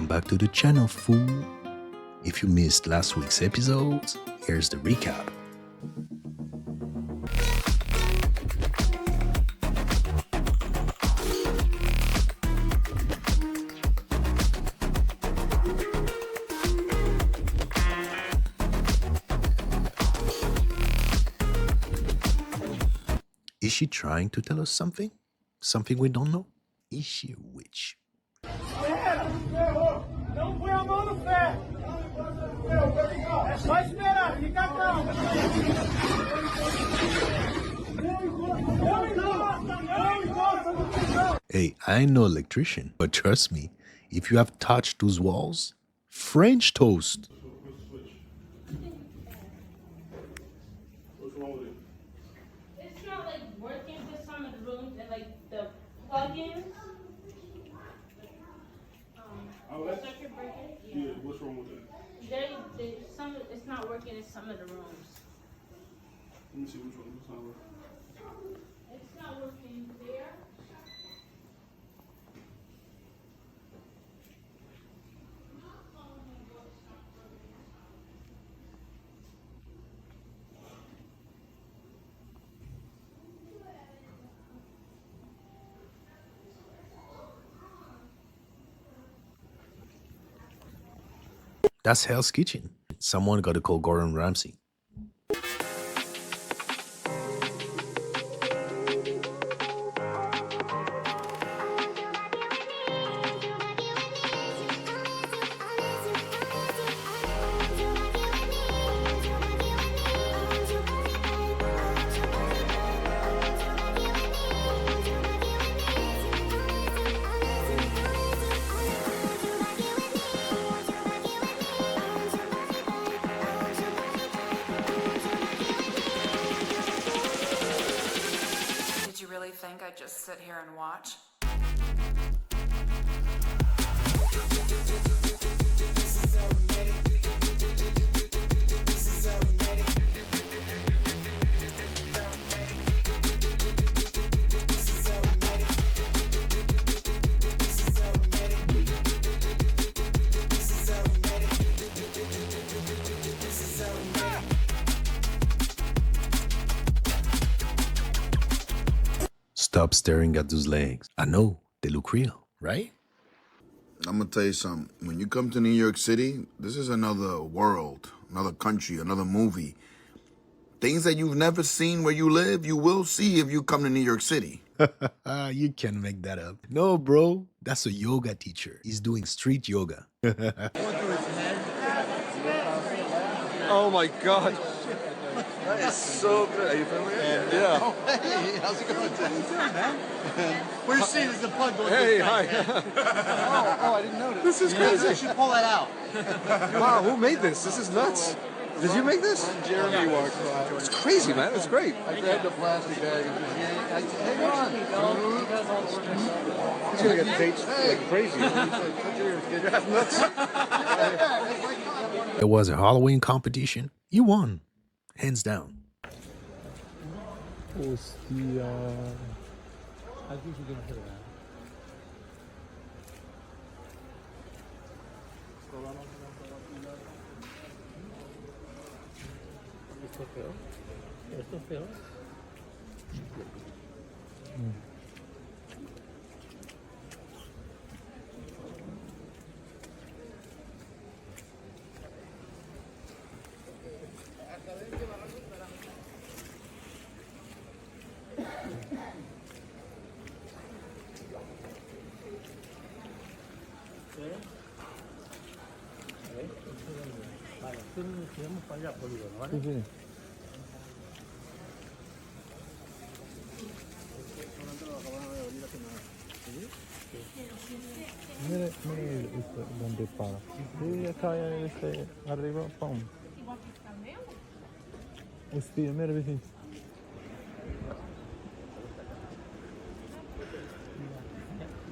back to the channel, fool. If you missed last week's episodes, here's the recap. Is she trying to tell us something? Something we don't know? Is she a witch? Hey, I ain't no electrician, but trust me, if you have touched those walls, French toast. What's wrong with it? It's not like working for some of the rooms and like the plugins. Oh, that's, Circuit breaker. yeah, what's wrong with that? It's not working in some of the rooms. Let me see which one. It's not working. It's not working there. That's Hell's Kitchen. Someone got to call Gordon Ramsay. Did you really think I'd just sit here and watch? Stop staring at those legs. I know, they look real, right? I'm gonna tell you something. When you come to New York City, this is another world, another country, another movie. Things that you've never seen where you live, you will see if you come to New York City. You can make that up. No, bro, that's a yoga teacher. He's doing street yoga. Oh my god. That is so good. Are you filming it? Yeah. Hey, how's it going? How you doing, man? What you're seeing is the plug going. Hey, hi. Oh, I didn't notice. This is crazy. You should pull that out. Wow, who made this? This is nuts. Did you make this? Jeremy walked by. It's crazy, man. It's great. I grabbed the plastic bag and just hang on. He's gonna get dates like crazy. That's nuts. There was a Halloween competition. You won. Hands down. Hostia. I think you're gonna hit it. ¿Esto es peor? ¿Esto es peor? Vale, tenemos para allá polígono, ¿vale? Sí, sí. Mire esto, donde para. Sí, acá arriba, pum. Hostia, mira, vecino.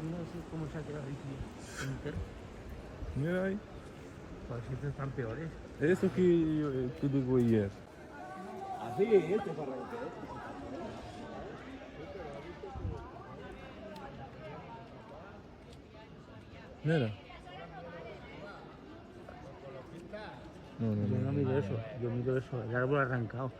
No sé cómo se ha quedado ahí. Mira ahí. Los sitios están peores. Eso que yo te digo ayer. Así, este para Mira. Yo no miro eso, yo miro eso, el árbol arrancado.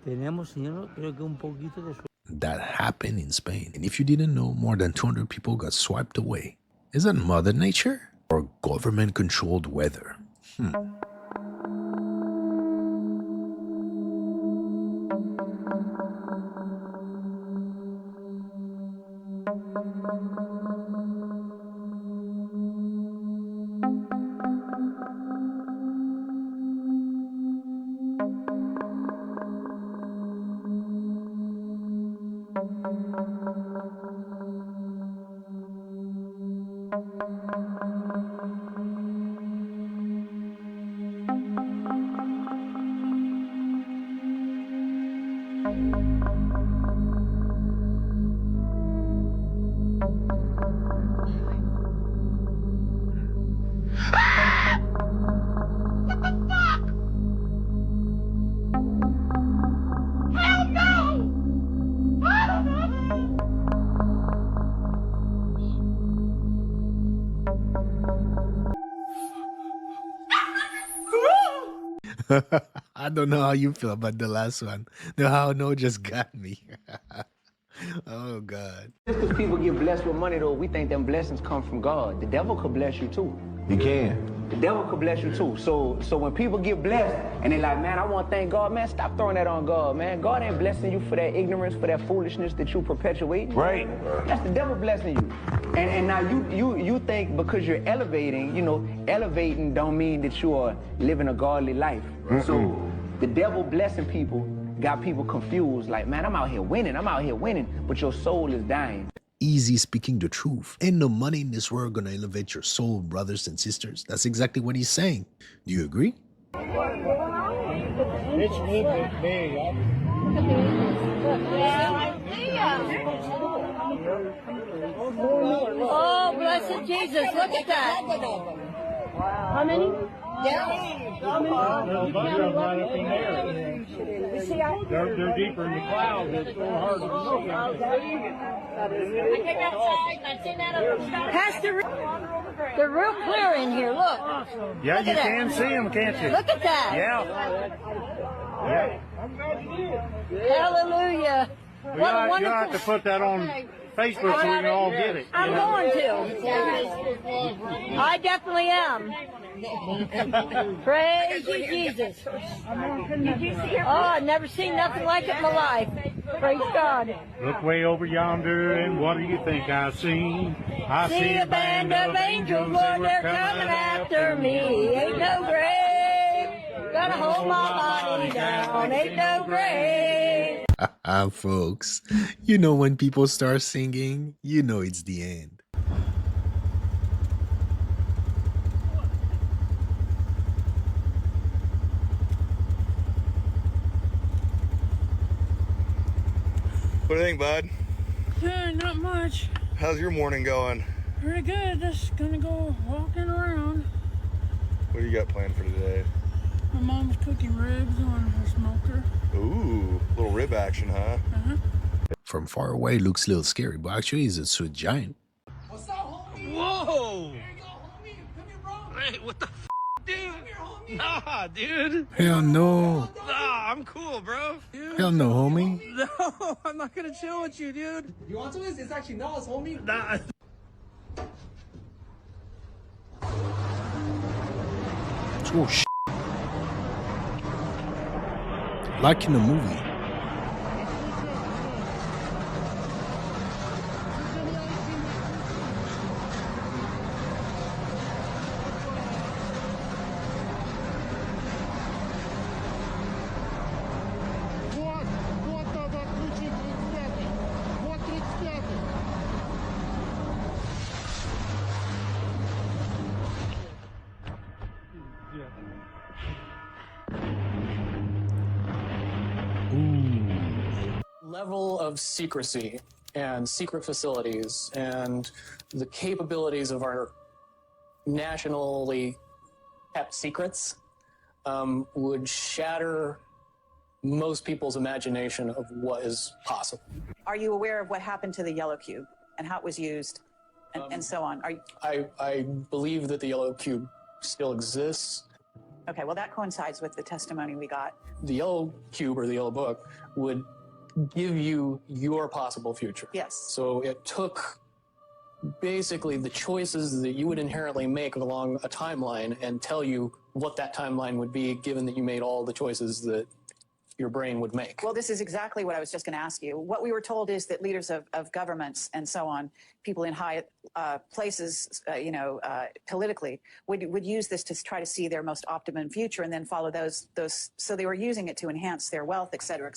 Tenemos, señor, creo que un poquito de suerte. That happened in Spain. And if you didn't know, more than 200 people got swiped away. Is that Mother Nature or government-controlled weather? I don't know how you feel about the last one. The how no just got me. Oh, God. Just because people get blessed with money, though, we think them blessings come from God. The devil could bless you, too. You can. The devil could bless you, too. So when people get blessed, and they like, man, I want to thank God, man, stop throwing that on God, man. God ain't blessing you for that ignorance, for that foolishness that you perpetuate. Right. That's the devil blessing you. And now you think because you're elevating, elevating don't mean that you are living a godly life. So the devil blessing people got people confused, like, man, I'm out here winning, but your soul is dying. Easy speaking the truth. Ain't no money in this world gonna elevate your soul, brothers and sisters. That's exactly what he's saying. Do you agree? It's big. Oh, blessed Jesus, look at that. How many? They're deeper in the clouds. It's so hard to look at. I came outside and I seen that other stuff. Pastor, they're real clear in here, look. Yeah, Look you at can see them, can't you? Look at that. Yeah. Hallelujah. Well, What a you wonderful... have to put that on Facebook so we can all get it. I'm going to. I definitely am. Praise you, Jesus. Oh, I've never seen nothing like it in my life. Praise God. Look way over yonder, and what do you think I see? I See a band of angels, Lord, they're coming after me. Ain't no grave gonna hold my body down. Ain't no grave. Folks, you know when people start singing, you know it's the end. What do you think, bud? Not much. How's your morning going? Pretty good. Just gonna go walking around. What do you got planned for today? My mom's cooking ribs on her smoker. Ooh, little rib action, huh? From far away, it looks a little scary, but actually, he's a sweet giant. What's up, homie? Whoa! There you go, homie. Come here, bro. Hey, what the dude? Come here, homie. Nah, dude. Hell no. Nah, I'm cool, bro. Dude. Hell no, homie. No, I'm not gonna chill with you, dude. You want some of this? It's actually Nas, homie. Nah. Oh, shit. Like in the movie. Level of secrecy and secret facilities and the capabilities of our nationally kept secrets would shatter most people's imagination of what is possible. Are you aware of what happened to the yellow cube and how it was used and so on? I believe that the yellow cube still exists. Okay, well, that coincides with the testimony we got. The yellow cube or the yellow book would give you your possible future. Yes. So it took basically the choices that you would inherently make along a timeline and tell you what that timeline would be, given that you made all the choices that your brain would make. Well, this is exactly what I was just going to ask you. What we were told is that leaders of governments and so on, people in high places, politically, would use this to try to see their most optimum future and then follow those. So they were using it to enhance their wealth, et cetera,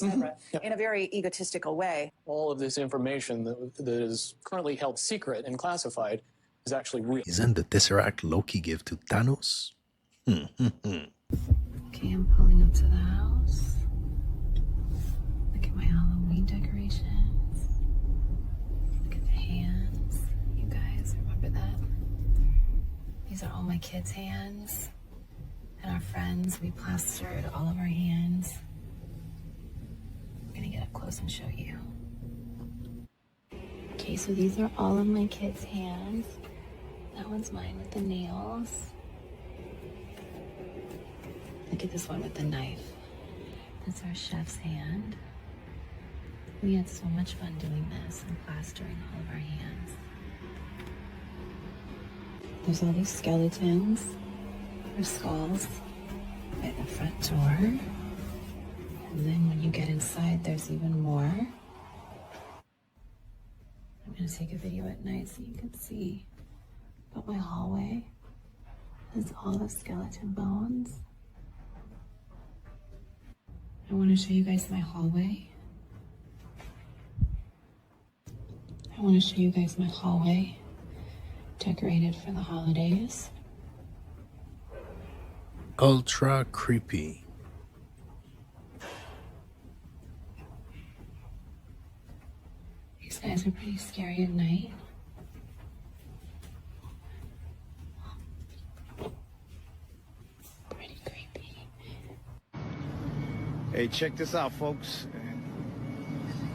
in a very egotistical way. All of this information that is currently held secret and classified is actually real. Isn't the Tesseract Loki give to Thanos? Okay, I'm pulling up to the house. Look at my Halloween decorations. Look at the hands. You guys remember that? These are all my kids' hands. And our friends, we plastered all of our hands. I'm gonna get up close and show you. Okay, so these are all of my kids' hands. That one's mine with the nails. Look at this one with the knife. That's our chef's hand. We had so much fun doing this and plastering all of our hands. There's all these skeletons or skulls by the front door. And then when you get inside, there's even more. I'm gonna take a video at night so you can see. But my hallway has all the skeleton bones. I want to show you guys my hallway. I want to show you guys my hallway, decorated for the holidays. Ultra creepy. These guys are pretty scary at night. Pretty creepy. Hey, check this out, folks.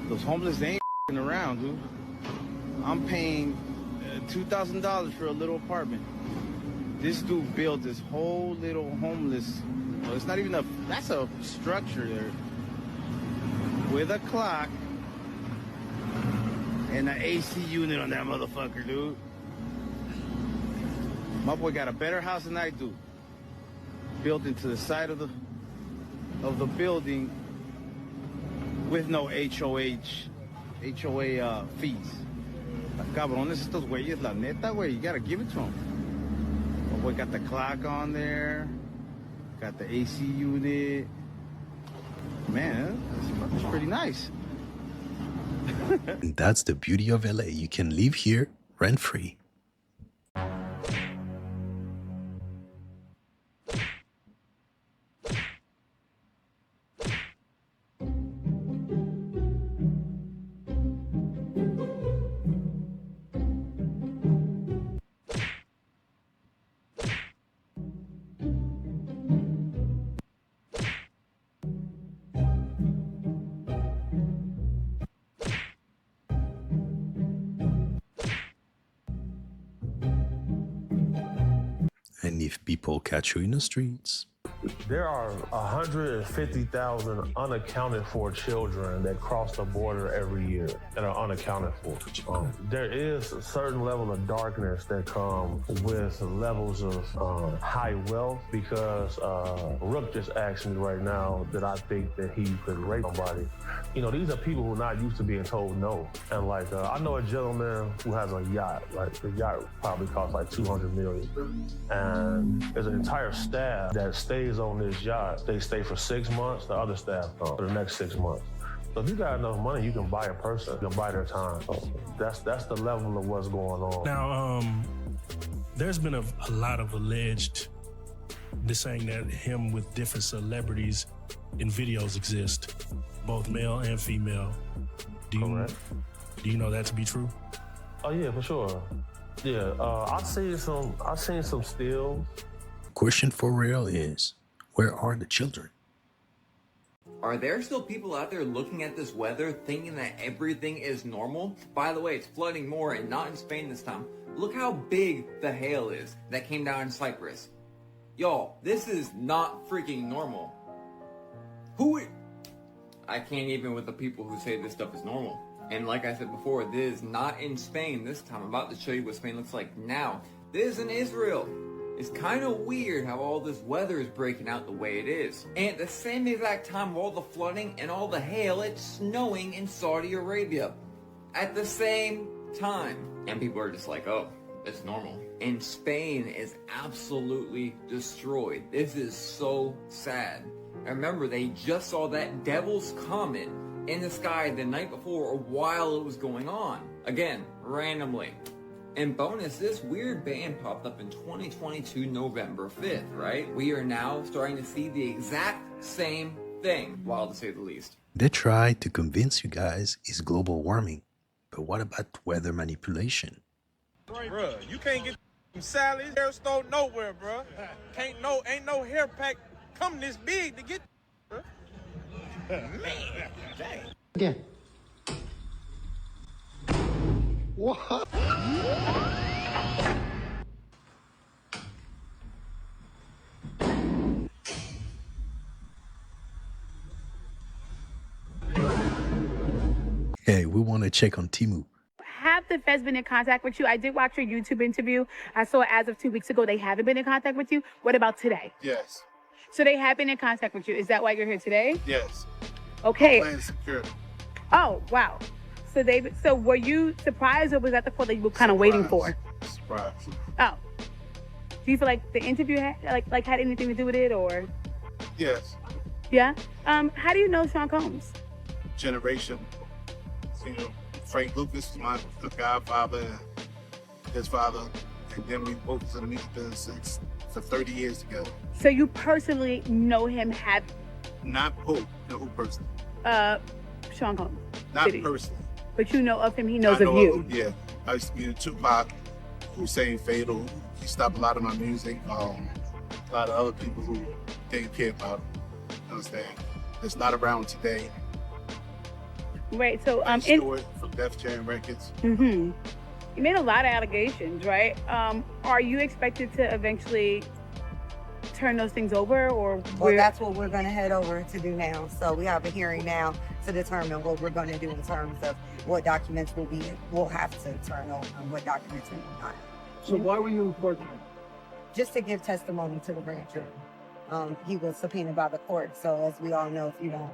Those homeless, they ain't around, dude. I'm paying $2,000 for a little apartment. This dude built this whole little homeless, well, it's not even that's a structure there, with a clock and an AC unit on that motherfucker, dude. My boy got a better house than I do. Built into the side of the building with no HOA fees. Cabrones estos güeyes, la neta, güey, you gotta give it to them. My boy got the clock on there, got the AC unit. Man, that's pretty nice. And that's the beauty of LA. You can live here rent free. And if people catch you in the streets, There are 150,000 unaccounted for children that cross the border every year that are unaccounted for. There is a certain level of darkness that comes with levels of high wealth because Rook just asked me right now that I think that he could rape somebody. You know, these are people who are not used to being told no. And like, I know a gentleman who has a yacht. Like, the yacht probably costs like $200 million. And there's an entire staff that stays on this yacht. They stay for 6 months, the other staff come for the next 6 months. So if you got enough money, you can buy a person, you can buy their time. So that's the level of what's going on. Now, there's been a lot of alleged saying that him with different celebrities in videos exist, both male and female. Do you know that to be true? Oh yeah, for sure. Yeah, I've seen some stills. question for real is, where are the children? Are there still people out there looking at this weather thinking that everything is normal? By the way, it's flooding more and not in Spain this time. Look how big the hail is that came down in Cyprus. Y'all, this is not freaking normal. I can't even with the people who say this stuff is normal. And like I said before, this is not in Spain this time. I'm about to show you what Spain looks like now. This is in Israel. It's kind of weird how all this weather is breaking out the way it is. And at the same exact time of all the flooding and all the hail, it's snowing in Saudi Arabia. At the same time. And people are just like, oh, it's normal. And Spain is absolutely destroyed. This is so sad. And remember, they just saw that devil's comet in the sky the night before while it was going on. Again, randomly. And bonus, this weird band popped up in 2022, November 5th, right? We are now starting to see the exact same thing, wild to say the least. They try to convince you guys it's global warming. But what about weather manipulation? Bruh, you can't get some salads, hair store nowhere, bruh. Ain't no hair pack come this big to get, bruh. Man, dang. Again. What? Hey, we want to check on Timu. Have the feds been in contact with you? I did watch your YouTube interview. I saw as of 2 weeks ago they haven't been in contact with you. What about today? Yes. So they have been in contact with you. Is that why you're here today? Yes. Okay. Homeland Security. Oh, wow. So were you surprised, or was that the call that you were kind of waiting for? Surprise. Oh. Do you feel like the interview had anything to do with it, or? Yes. Yeah. How do you know Sean Combs? Generation. You know, Frank Lucas, the godfather, and his father, and then we both was in the music business for 30 years together. So you personally know him? Not who? No, who personally? Sean Combs. Not personally. But you know of him. He knows I know of you. him, yeah. I used to be in Tupac, Hussein Fatal. He stopped a lot of my music. A lot of other people who didn't care about him. Understand? It's not around today. Right. So Stewart from Def Jam Records. Mm-hmm. You made a lot of allegations, right? Are you expected to eventually turn those things over, or? Well, that's what we're going to head over to do now. So we have a hearing now to determine what we're going to do in terms of what documents we'll have to turn over and what documents we will not. So why were you in court? Just to give testimony to the grand jury. He was subpoenaed by the court. So as we all know, if you don't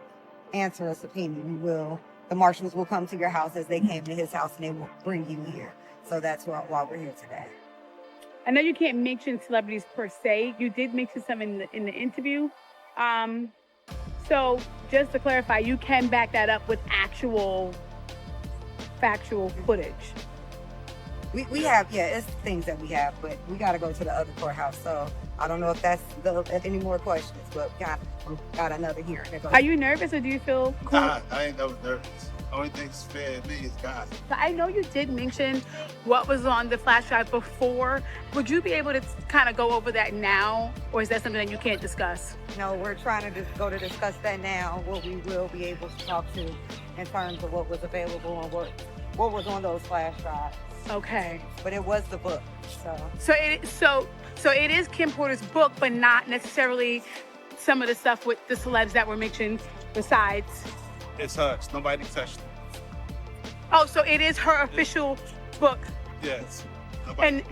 answer a subpoena, the marshals will come to your house as they came to his house, and they will bring you here. So that's why we're here today. I know you can't mention celebrities per se. You did mention some in the interview. So just to clarify, you can back that up with actual factual footage. We have, it's things that we have, but we got to go to the other courthouse. So I don't know if that's any more questions, but we got another hearing. Are you nervous, or do you feel cool? Nah, I ain't never nervous. Only thing that's fair to me is God. So I know you did mention what was on the flash drive before. Would you be able to kind of go over that now, or is that something that you can't discuss? No, we're trying to go to discuss that now, what we will be able to talk to in terms of what was available and what was on those flash drives. Okay. But it was the book, So it is Kim Porter's book, but not necessarily some of the stuff with the celebs that were mentioned besides. It's hers. Nobody touched it. Oh, so it is her official book. Yes. And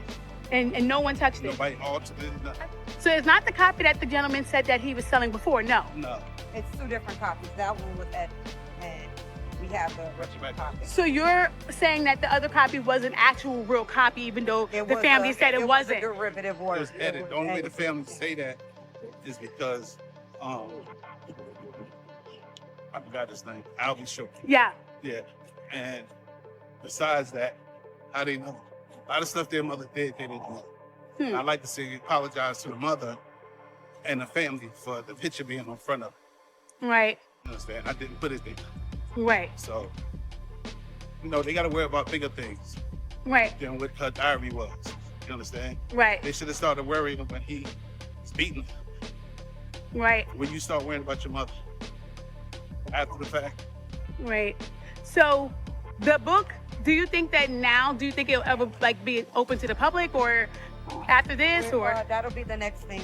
no one touched it. Nobody altered it. Nothing. So it's not the copy that the gentleman said that he was selling before. No. No. It's two different copies. That one was at, and we have the original copy. So you're saying that the other copy was an actual real copy, even though the family said it wasn't. It was a derivative work. It was edited. The only way the family say that is because I forgot his name. Albie Show. Yeah. Yeah. And besides that, how they know? A lot of stuff their mother did, they didn't know. I'd like to say apologize to the mother and the family for the picture being on front of it. Right. You understand? I didn't put it there. Right. So, they got to worry about bigger things. Right. Than what her diary was. You understand? Right. They should have started worrying when he was beating her. Right. When you start worrying about your mother after the fact. Right. So the book, do you think it'll ever be open to the public, or after this, or? That'll be the next thing.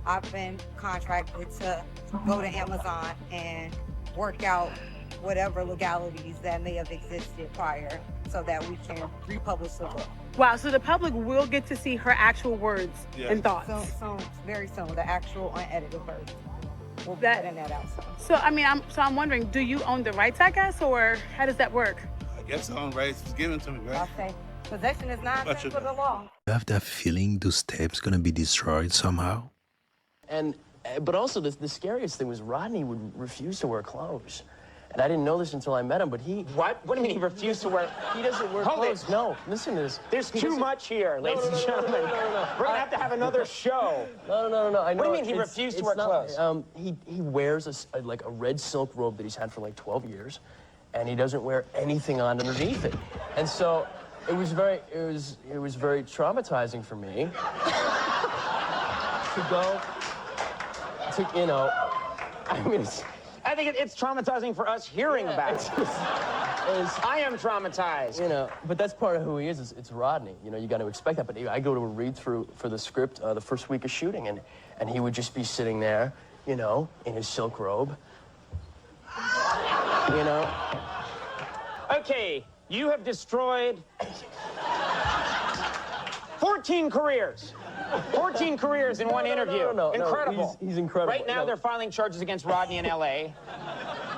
I've been contracted to go to Amazon and work out whatever legalities that may have existed prior so that we can republish the book. Wow, so the public will get to see her actual words and thoughts. So very soon, the actual unedited version. We'll be putting that out soon. So I mean, I'm wondering, do you own the rights, I guess, or how does that work? I guess I own rights. It's given to me, right? I'll say possession is not for the law. You have that feeling those tapes gonna be destroyed somehow? But also, the scariest thing was Rodney would refuse to wear clothes. And I didn't know this until I met him, but he... What? What do you mean he refused to wear... He doesn't wear clothes. No, listen to this. There's too much here, ladies and gentlemen. We're going to have another show. No. I know. What do you mean he refused to wear clothes? He wears a red silk robe that he's had for like 12 years, and he doesn't wear anything on underneath it. And so it was very traumatizing for me to go to, you know, I mean, I think it's traumatizing for us hearing about it. I am traumatized. You know, but that's part of who he is. It's Rodney. You know, you got to expect that. But I go to a read-through for the script the first week of shooting, and he would just be sitting there, you know, in his silk robe. You know? Okay, you have destroyed 14 careers. 14 careers in one interview. No, incredible. He's incredible. Right now, they're filing charges against Rodney in L.A.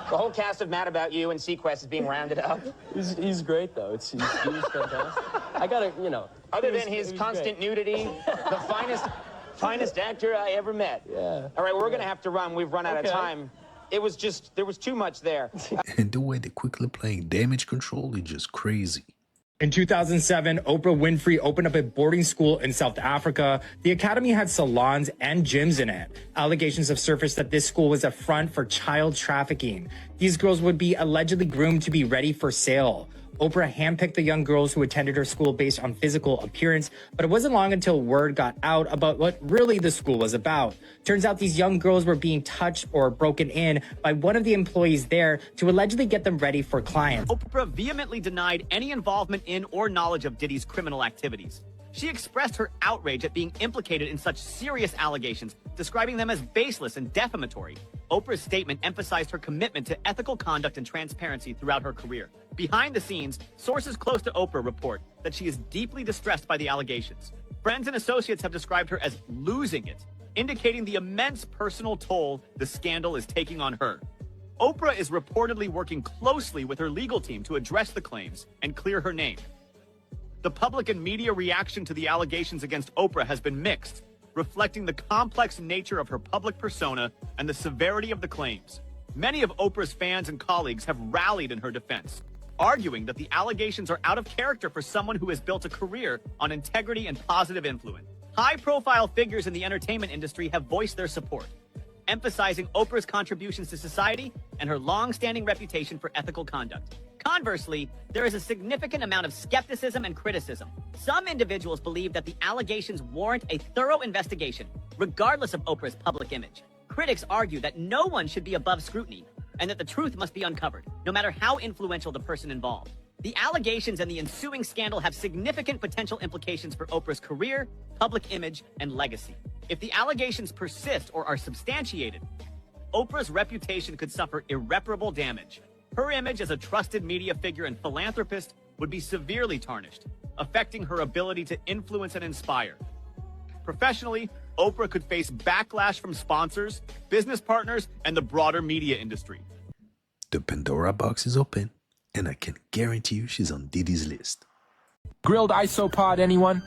The whole cast of Mad About You and Sequest is being rounded up. He's great, though. He's fantastic. I gotta, you know. Other than his constant nudity, the finest actor I ever met. Yeah. All right, well, we're gonna have to run. We've run out of time. It was just, there was too much there. And the way they're quickly playing damage control is just crazy. In 2007, Oprah Winfrey opened up a boarding school in South Africa. The academy had salons and gyms in it. Allegations have surfaced that this school was a front for child trafficking. These girls would be allegedly groomed to be ready for sale. Oprah handpicked the young girls who attended her school based on physical appearance, but it wasn't long until word got out about what really the school was about. Turns out these young girls were being touched or broken in by one of the employees there to allegedly get them ready for clients. Oprah vehemently denied any involvement in or knowledge of Diddy's criminal activities. She expressed her outrage at being implicated in such serious allegations, describing them as baseless and defamatory. Oprah's statement emphasized her commitment to ethical conduct and transparency throughout her career. Behind the scenes, sources close to Oprah report that she is deeply distressed by the allegations. Friends and associates have described her as losing it, indicating the immense personal toll the scandal is taking on her. Oprah is reportedly working closely with her legal team to address the claims and clear her name. The public and media reaction to the allegations against Oprah has been mixed, reflecting the complex nature of her public persona and the severity of the claims. Many of Oprah's fans and colleagues have rallied in her defense, arguing that the allegations are out of character for someone who has built a career on integrity and positive influence. High-profile figures in the entertainment industry have voiced their support, emphasizing Oprah's contributions to society and her long-standing reputation for ethical conduct. Conversely, there is a significant amount of skepticism and criticism. Some individuals believe that the allegations warrant a thorough investigation, regardless of Oprah's public image. Critics argue that no one should be above scrutiny, and that the truth must be uncovered, no matter how influential the person involved. The allegations and the ensuing scandal have significant potential implications for Oprah's career, public image, and legacy. If the allegations persist or are substantiated, Oprah's reputation could suffer irreparable damage. Her image as a trusted media figure and philanthropist would be severely tarnished, affecting her ability to influence and inspire. Professionally, Oprah could face backlash from sponsors, business partners, and the broader media industry. The Pandora box is open, and I can guarantee you she's on Diddy's list. Grilled isopod, anyone?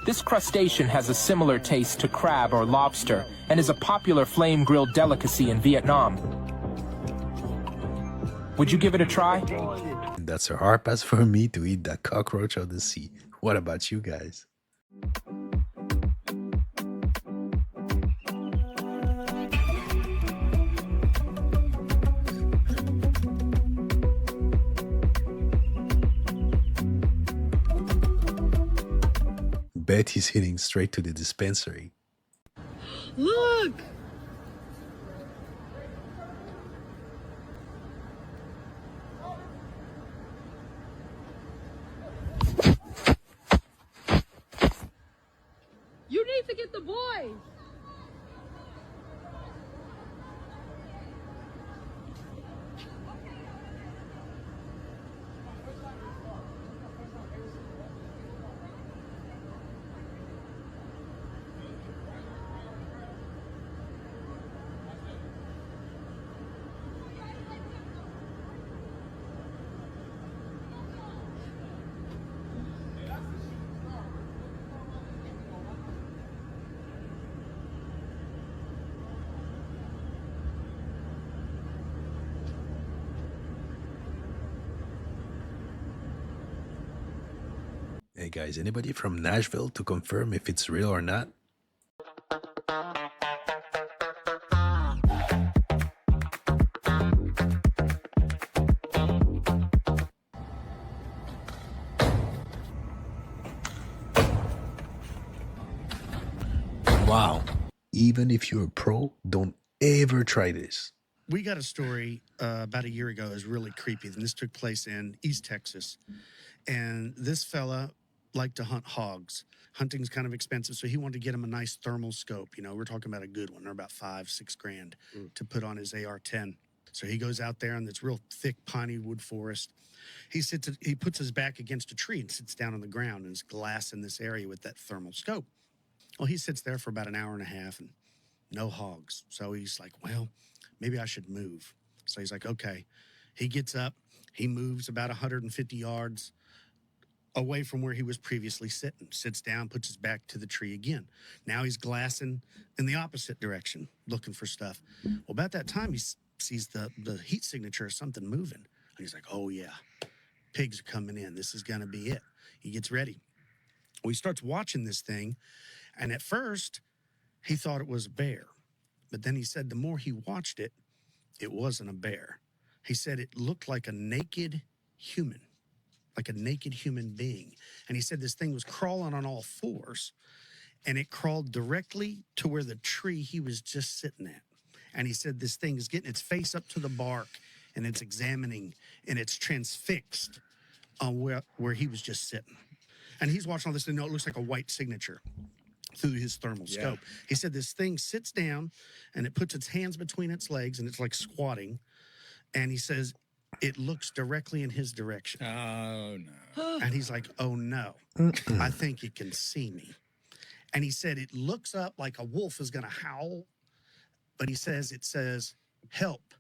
This crustacean has a similar taste to crab or lobster and is a popular flame-grilled delicacy in Vietnam. Would you give it a try? That's a hard pass for me to eat that cockroach of the sea. What about you guys? Bet he's heading straight to the dispensary. Look! with the boys. Hey guys, anybody from Nashville to confirm if it's real or not? Wow. Even if you're a pro, don't ever try this. We got a story about a year ago that was really creepy, and this took place in East Texas. And this fella liked to hunt hogs. Hunting's kind of expensive, so he wanted to get him a nice thermal scope. You know, we're talking about a good one. They're about $5-6 grand to put on his AR-10. So he goes out there in this real thick piney wood forest. He puts his back against a tree and sits down on the ground, and there's glass in this area with that thermal scope. Well, he sits there for about an hour and a half and no hogs. So he's like, well, maybe I should move. So he's like, okay. He gets up, he moves about 150 yards away from where he was previously sitting, sits down, puts his back to the tree again. Now he's glassing in the opposite direction, looking for stuff. Well, about that time, he sees the heat signature of something moving. And he's like, oh yeah, pigs are coming in. This is gonna be it. He gets ready. Well, he starts watching this thing, and at first, he thought it was a bear. But then he said the more he watched it, it wasn't a bear. He said it looked like a naked human, like a naked human being. And he said this thing was crawling on all fours, and it crawled directly to where the tree he was just sitting at. And he said this thing is getting its face up to the bark, and it's examining, and it's transfixed on where he was just sitting. And he's watching all this, and it looks like a white signature through his thermal scope. He said this thing sits down, and it puts its hands between its legs, and it's like squatting. And he says it looks directly in his direction. Oh, no. And he's like, oh, no. I think it can see me. And he said it looks up like a wolf is going to howl. But he says, it says, help.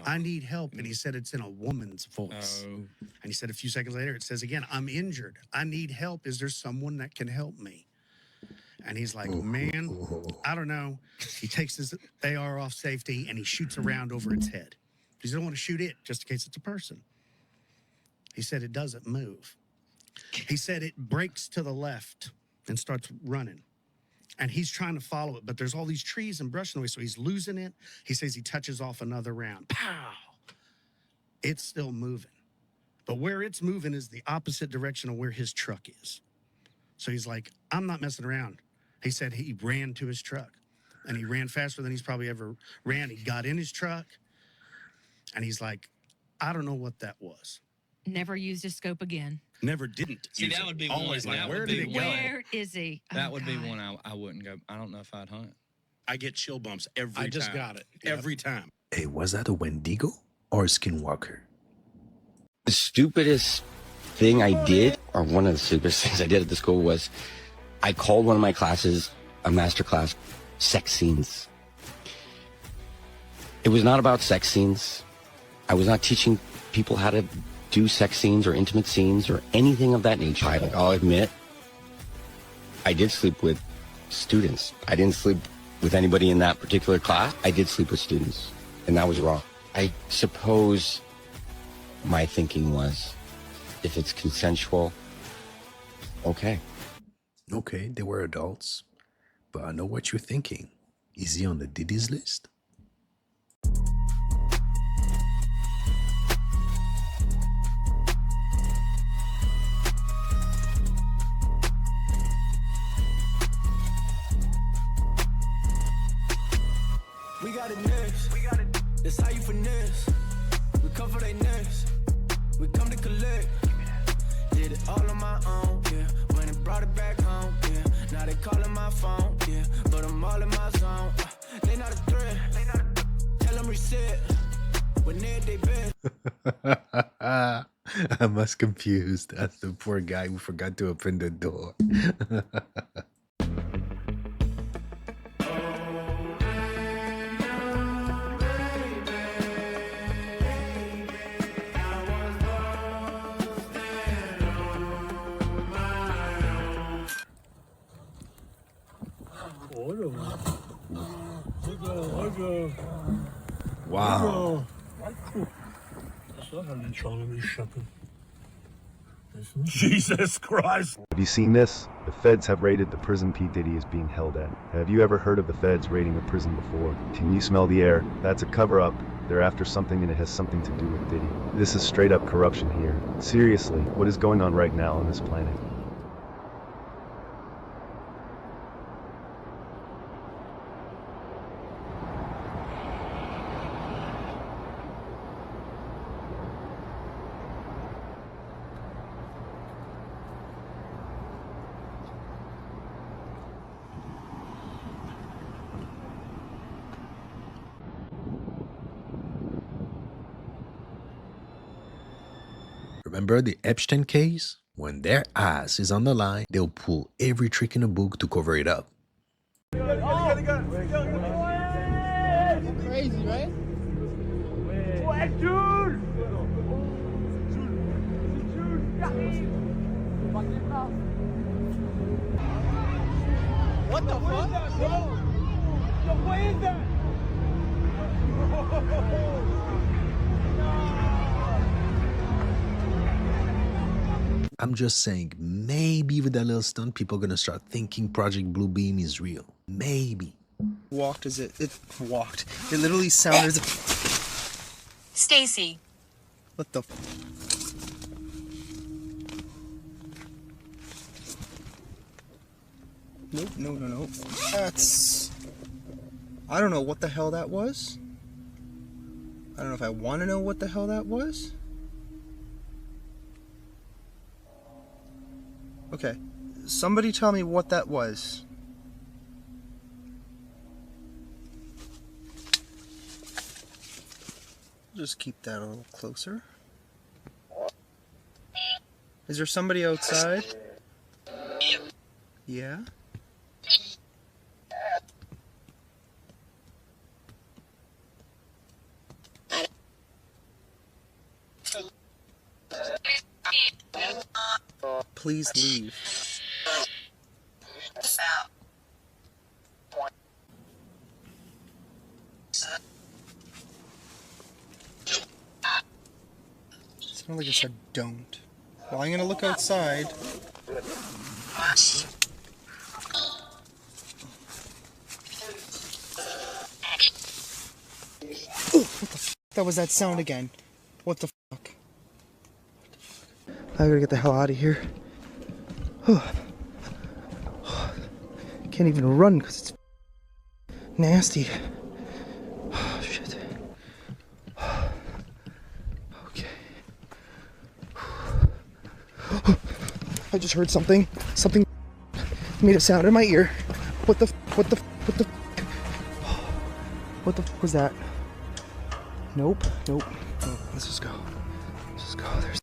I need help. And he said it's in a woman's voice. And he said a few seconds later, it says again, I'm injured. I need help. Is there someone that can help me? And he's like, man, I don't know. He takes his AR off safety and he shoots around over its head. He doesn't want to shoot it just in case it's a person. He said it doesn't move. He said it breaks to the left and starts running. And he's trying to follow it, but there's all these trees and brush in the way, so he's losing it. He says he touches off another round. Pow! It's still moving. But where it's moving is the opposite direction of where his truck is. So he's like, I'm not messing around. He said he ran to his truck, and he ran faster than he's probably ever ran. He got in his truck, and he's like, I don't know what that was. Never used a scope again. Never didn't. See, that would be always one. like, That where would did be it go? Where is he? That would be one I wouldn't go. I don't know if I'd hunt. I get chill bumps every time. I just got it. Every time. Hey, was that a Wendigo or a skinwalker? The stupidest thing I did, or one of the stupidest things I did at the school, was I called one of my classes, a master class, sex scenes. It was not about sex scenes. I was not teaching people how to do sex scenes or intimate scenes or anything of that nature. I'll admit, I did sleep with students. I didn't sleep with anybody in that particular class. I did sleep with students, and that was wrong. I suppose my thinking was, if it's consensual, okay. Okay, they were adults, but I know what you're thinking. Is he on the Diddy's list? We got it next. That's how you finesse. We come for they next. We come to collect. Did it all on my own, yeah. When it brought it back home, yeah. Now now they calling my phone, yeah, but I'm all in my zone. They not a threat. Tell them reset. When they been. I'm as confused as the poor guy who forgot to open the door. Wow. Jesus Christ. Have you seen this? The feds have raided the prison P. Diddy is being held at. Have you ever heard of the feds raiding a prison before? Can you smell the air? That's a cover-up. They're after something and it has something to do with Diddy. This is straight up corruption here. Seriously, what is going on right now on this planet? Remember the Epstein case? When their ass is on the line, they'll pull every trick in the book to cover it up. Crazy, right? What the fuck? Yo, what is that? I'm just saying, maybe with that little stunt, people are gonna start thinking Project Bluebeam is real. Maybe. Walked as it walked. It literally sounded. Stacy. What the? Nope, no. That's. I don't know what the hell that was. I don't know if I want to know what the hell that was. Okay, somebody tell me what that was. Just keep that a little closer. Is there somebody outside? Yeah? Please leave. It's not like it said don't. Well, I'm gonna look outside. Oh, what the f***? That was that sound again. What the fuck? I gotta get the hell out of here. Can't even run because it's nasty. Oh, shit. Okay. I just heard something. Something made a sound in my ear. What the was that? Nope. Let's just go.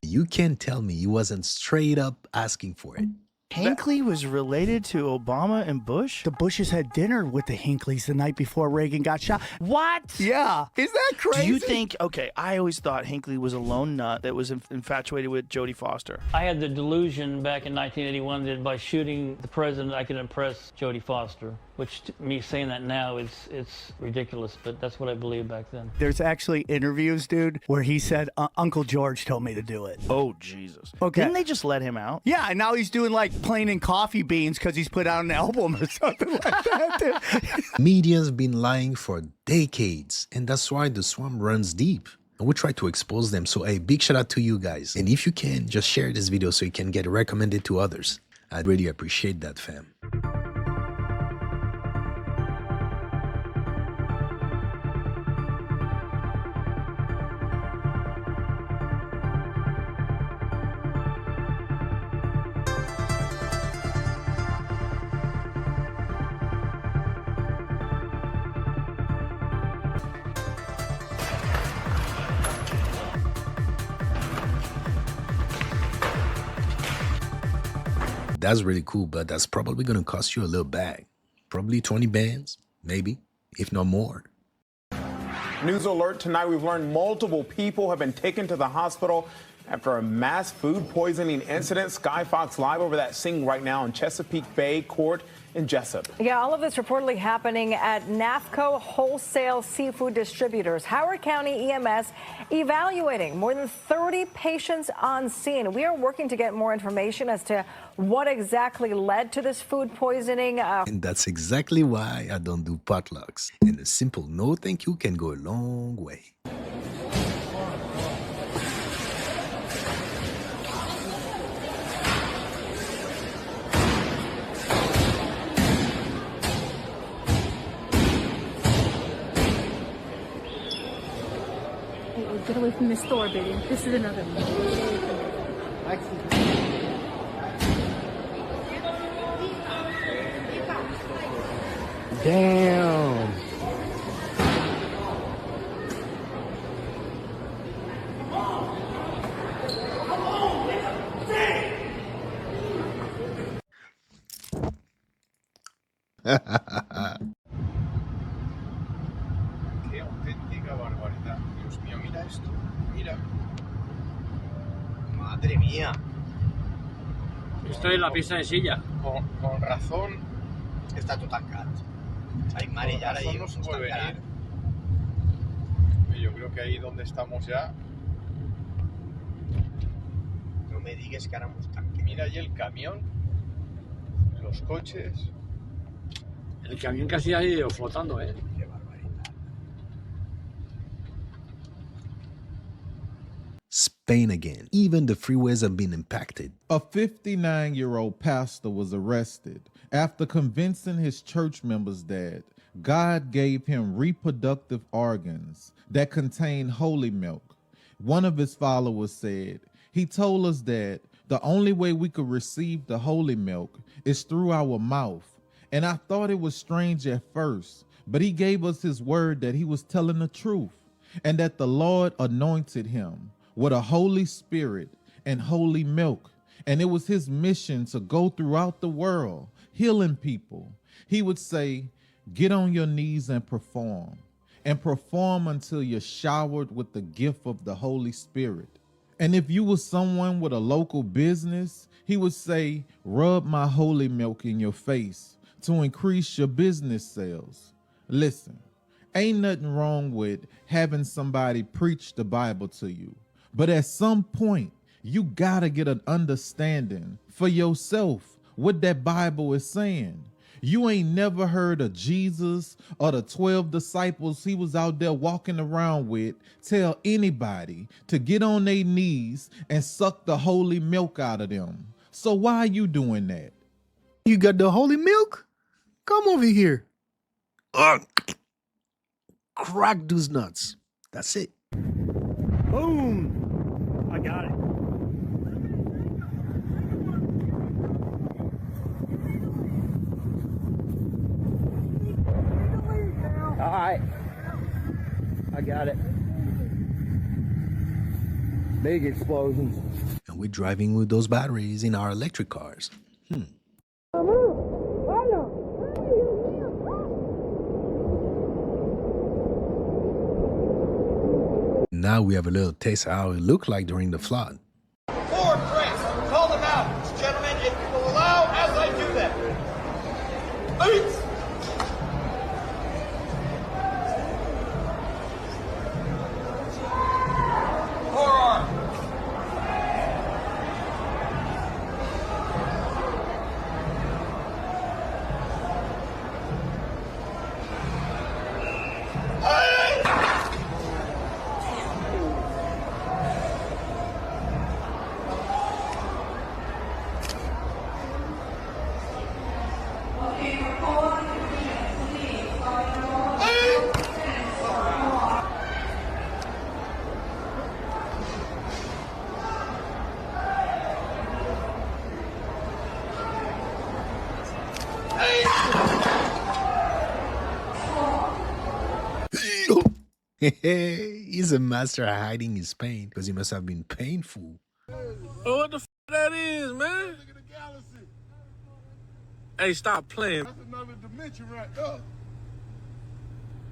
You can't tell me he wasn't straight up asking for it. Hinckley was related to Obama and Bush? The Bushes had dinner with the Hinckleys the night before Reagan got shot. What? Yeah. Is that crazy? Do you think, okay, I always thought Hinckley was a lone nut that was infatuated with Jodie Foster. I had the delusion back in 1981 that by shooting the president, I could impress Jodie Foster, which me saying that now, it's ridiculous, but that's what I believed back then. There's actually interviews, dude, where he said, Uncle George told me to do it. Oh, Jesus. Okay. Didn't they just let him out? Yeah, and now he's doing like plain and coffee beans because he's put out an album or something like that, dude. Media's been lying for decades, and that's why the swamp runs deep. And we try to expose them, so a big shout out to you guys. And if you can, just share this video so it can get recommended to others. I'd really appreciate that, fam. That's really cool, but that's probably gonna cost you a little bag. Probably 20 bands, maybe, if not more. News alert tonight, we've learned multiple people have been taken to the hospital after a mass food poisoning incident. Sky Fox live over that scene right now in Chesapeake Bay Court in Jessup. Yeah, all of this reportedly happening at NAFCO Wholesale Seafood Distributors. Howard County EMS evaluating more than 30 patients on scene. We are working to get more information as to what exactly led to this food poisoning. And that's exactly why I don't do potlucks. And a simple no thank you can go a long way. Get away from the store, baby. This is another one. Damn. Qué auténtica barbaridad. Dios mío, mira esto. Mira. Madre mía. Esto es la pieza de silla. Con razón. Està tot tancat. Hay mar y ya ahí. No se puede venir. Yo creo que ahí donde estamos ya. No me digas que ahora nos tanque. Mira ahí el camión. Los coches. El camión casi ha ido flotando, ¿eh? Qué barbaridad. Spain again. Even the freeways have been impacted. A 59-year-old pastor was arrested after convincing his church members that God gave him reproductive organs that contain holy milk. One of his followers said, "He told us that the only way we could receive the holy milk is through our mouth. And I thought it was strange at first, but he gave us his word that he was telling the truth and that the Lord anointed him with a Holy Spirit and holy milk. And it was his mission to go throughout the world, healing people. He would say, get on your knees and perform until you're showered with the gift of the Holy Spirit. And if you were someone with a local business, he would say, rub my holy milk in your face to increase your business sales." Listen, ain't nothing wrong with having somebody preach the Bible to you. But at some point, you gotta get an understanding for yourself what that Bible is saying. You ain't never heard of Jesus or the 12 disciples he was out there walking around with tell anybody to get on their knees and suck the holy milk out of them. So why are you doing that? You got the holy milk? Come over here. Crack those nuts. That's it. Boom! I got it. All right. I got it. Big explosions. And we're driving with those batteries in our electric cars. Now we have a little taste of how it looked like during the flood. Forward, Prince! Call them out! Gentlemen, if you will allow as I do that. Boots! Forearm! He's a master at hiding his pain because he must have been painful. Oh, what the f that is, man? Look at the galaxy. Hey, stop playing. That's another dimension right there.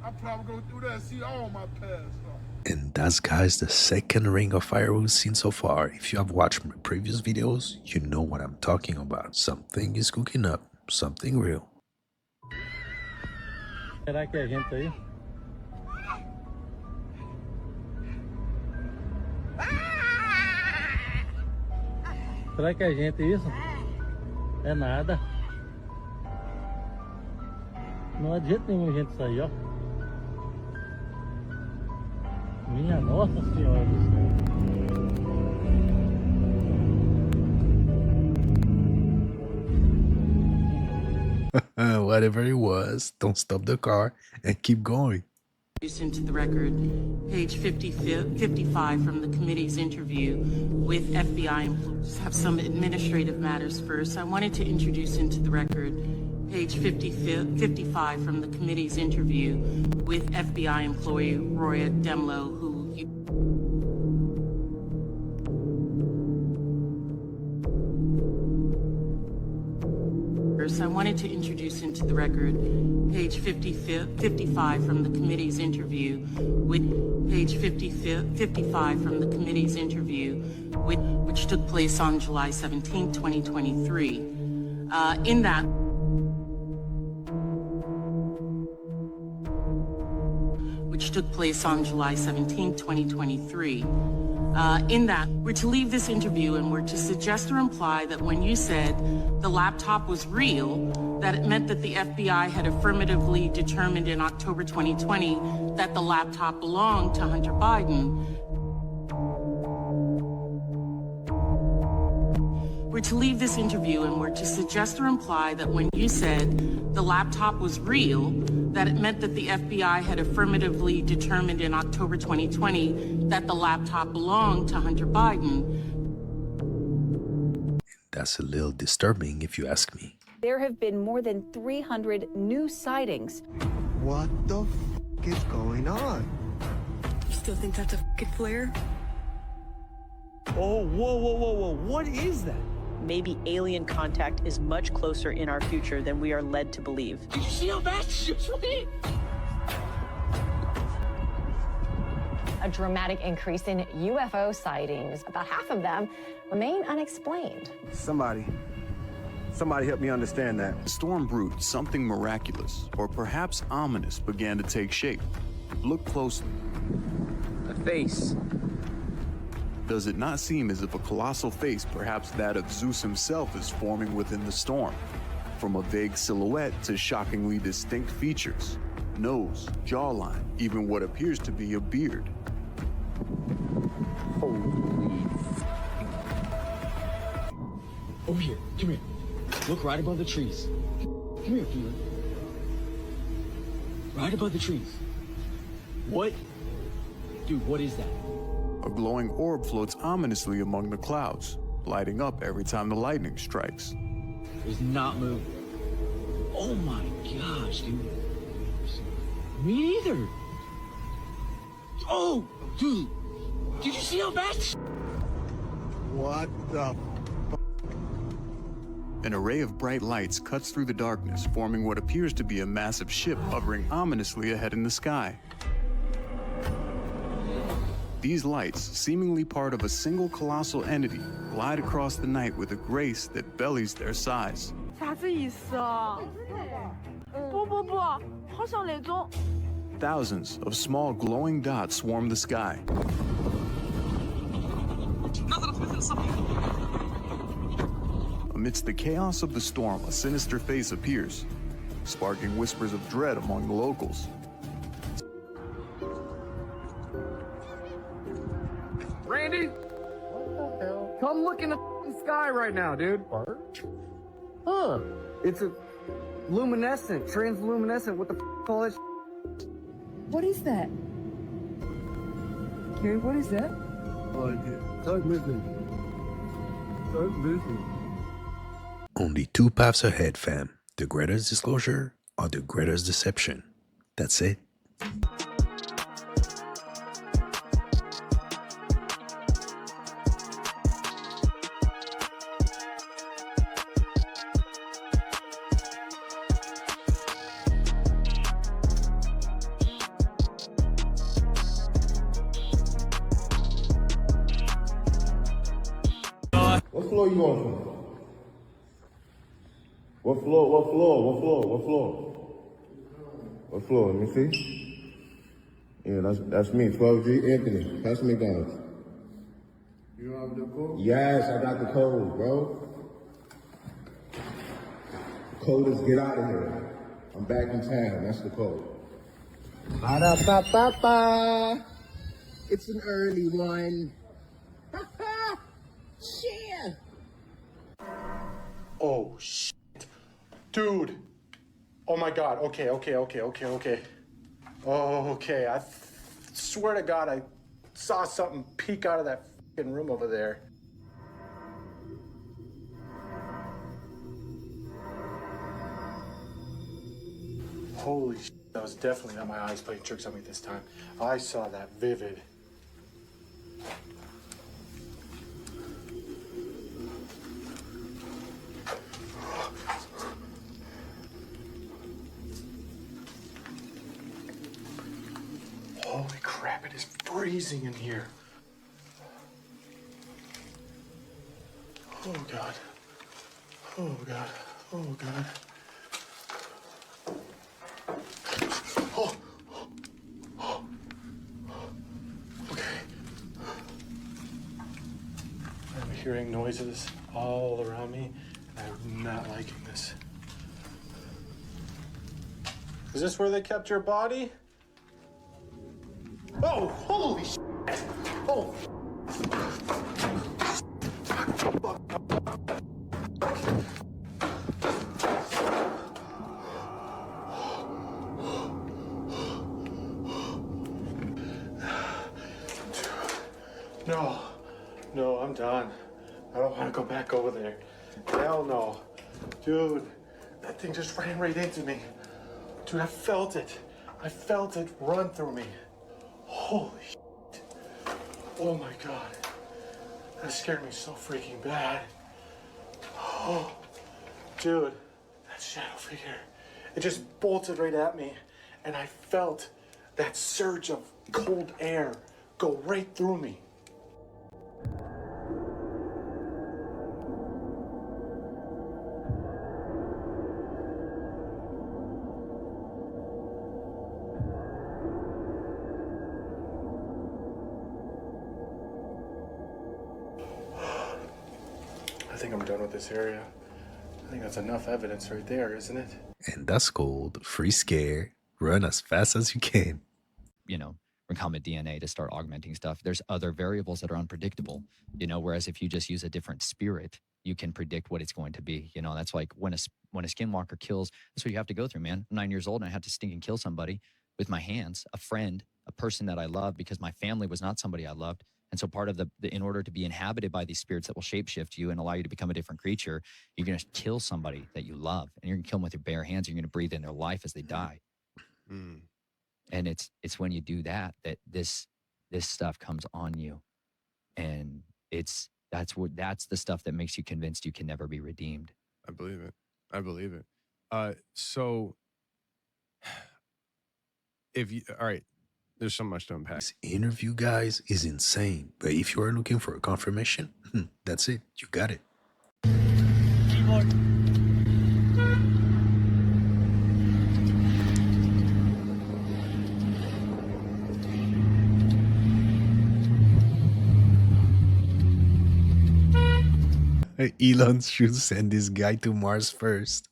I probably go through that and see all my past stuff. And that's, guys, the second ring of fire we've seen so far. If you have watched my previous videos, you know what I'm talking about. Something is cooking up, something real. Será que a gente aí? Será que a gente isso? É nada. Não há de jeito nenhum a gente sair, ó. Minha Nossa Senhora do céu. Whatever it was, don't stop the car and keep going. Into the record, page 55 from the committee's interview with FBI employees. Have some administrative matters first. I wanted to introduce into the record page 55 from the committee's interview with FBI employee Roya Demlow, who I wanted to introduce into the record page 55 from the committee's interview with page 55 from the committee's interview with which took place on July 17, 2023. In that which took place on July 17, 2023. In that, we're to leave this interview and we're to suggest or imply that when you said the laptop was real, that it meant that the FBI had affirmatively determined in October 2020 that the laptop belonged to Hunter Biden. We're to leave this interview and we're to suggest or imply that when you said the laptop was real, that it meant that the FBI had affirmatively determined in October 2020 that the laptop belonged to Hunter Biden. That's a little disturbing if you ask me. There have been more than 300 new sightings. What the f is going on? You still think that's a f***ing flare? Oh, whoa. What is that? Maybe alien contact is much closer in our future than we are led to believe. Did you see how that shit went? A dramatic increase in UFO sightings. About half of them remain unexplained. Somebody help me understand that. Storm brewed, something miraculous, or perhaps ominous, began to take shape. Look closely. A face. Does it not seem as if a colossal face, perhaps that of Zeus himself, is forming within the storm? From a vague silhouette to shockingly distinct features. Nose, jawline, even what appears to be a beard. Holy f***. Over here, come here. Look right above the trees. Come here, Peter. Right above the trees. What? Dude, what is that? A glowing orb floats ominously among the clouds, lighting up every time the lightning strikes. It's not moving. Oh my gosh, dude. Me neither. Oh, dude. Did you see how bad? What the? An array of bright lights cuts through the darkness, forming what appears to be a massive ship hovering ominously ahead in the sky. These lights, seemingly part of a single colossal entity, glide across the night with a grace that bellies their size. 啥子意思啊？不，好像那种。Thousands of small glowing dots swarm the sky. Amidst the chaos of the storm, a sinister face appears, sparking whispers of dread among the locals. Randy? What the hell? Come look in the sky right now, dude. Huh. It's a luminescent, transluminescent, what the all that What is that? Okay, what is that? Oh, start moving. Start moving. Only two paths ahead, fam. The greatest disclosure or the greatest deception. That's it. What floor you on from? What floor? What floor? What floor? What floor? What floor? Let me see. Yeah, that's me, 12G Anthony. Pass me McDonald's. You have the code? Yes, I got the code, bro. The code is get out of here. I'm back in town. That's the code. Ba-da-ba-ba-ba. It's an early one. Shit. Oh, shit. Dude. Oh, my God. Okay. Oh, okay. I swear to God, I saw something peek out of that fucking room over there. Holy shit. That was definitely not my eyes playing tricks on me this time. I saw that vivid. Holy crap, it is freezing in here. Oh, God. Oh, God. Oh, God. Oh. Okay. I'm hearing noises all around me, and I'm not liking this. Is this where they kept your body? Oh, holy shit! Oh! No, I'm done. I don't want to go back over there. Hell no. Dude, that thing just ran right into me. Dude, I felt it. I felt it run through me. Holy shit. Oh my God. That scared me so freaking bad. Oh, dude, that shadow figure. It just bolted right at me, and I felt that surge of cold air go right through me. I think I'm done with this area. I think that's enough evidence right there, isn't it? And that's called free scare. Run as fast as you can. You know, recombinant DNA to start augmenting stuff. There's other variables that are unpredictable, you know, whereas if you just use a different spirit, you can predict what it's going to be. You know, that's like when a skinwalker kills, that's what you have to go through, man. I'm 9 years old and I had to stink and kill somebody with my hands, a friend, a person that I love, because my family was not somebody I loved. And so part of the in order to be inhabited by these spirits that will shapeshift you and allow you to become a different creature, you're going to kill somebody that you love, and you're going to kill them with your bare hands. You're going to breathe in their life as they die. Mm. And it's when you do that this stuff comes on you, and that's the stuff that makes you convinced you can never be redeemed. I believe it. So if you, all right, there's so much to unpack. This interview, guys, is insane. But if you are looking for a confirmation, that's it. You got it. Elon should send this guy to Mars first.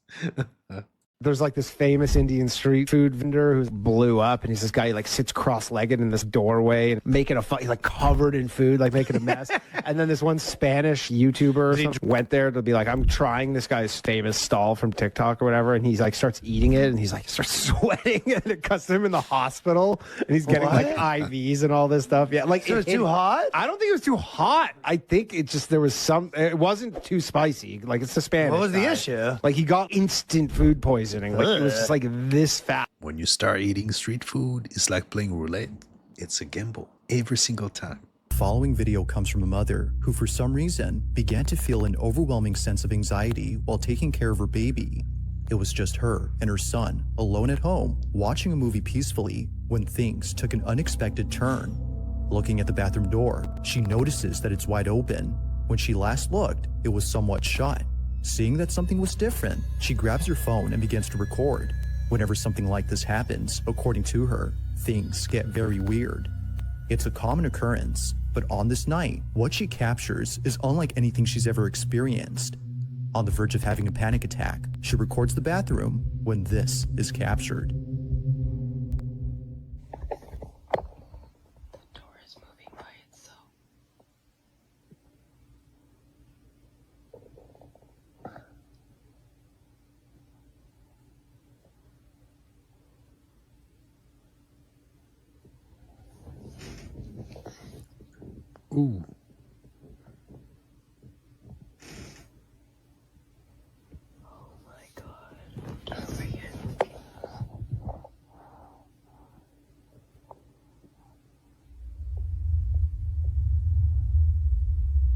There's like this famous Indian street food vendor who blew up, and he's this guy who like sits cross-legged in this doorway and making he's like covered in food, like making a mess. And then this one Spanish YouTuber or something went there to be like, I'm trying this guy's famous stall from TikTok or whatever, and he's like starts eating it, and he's like starts sweating, and it cuts him in the hospital, and he's getting like IVs and all this stuff. Yeah, like So it was too hot? I don't think it was too hot. I think it just it wasn't too spicy. Like it's a Spanish. What was the guy. issue? Like he got instant food poisoning. Like it was just like this fat. When you start eating street food, it's like playing roulette. It's a gamble every single time. The following video comes from a mother who, for some reason, began to feel an overwhelming sense of anxiety while taking care of her baby. It was just her and her son, alone at home, watching a movie peacefully, when things took an unexpected turn. Looking at the bathroom door, she notices that it's wide open. When she last looked, it was somewhat shut. Seeing that something was different, she grabs her phone and begins to record. Whenever something like this happens, according to her, things get very weird. It's a common occurrence, but on this night, what she captures is unlike anything she's ever experienced. On the verge of having a panic attack, she records the bathroom when this is captured. Ooh.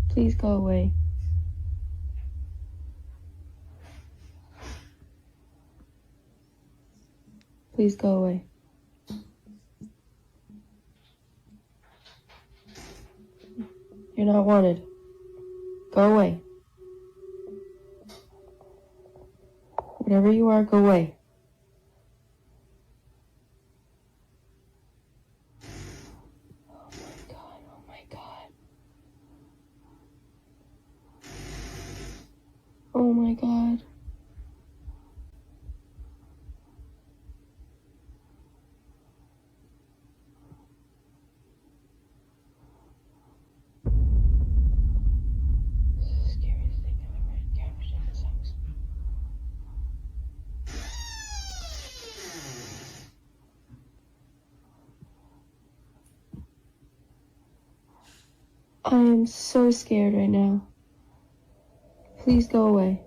Please go away. Please go away. You're not wanted. Go away. Whatever you are, go away. Oh my God. Oh my God. I am so scared right now. Please go away.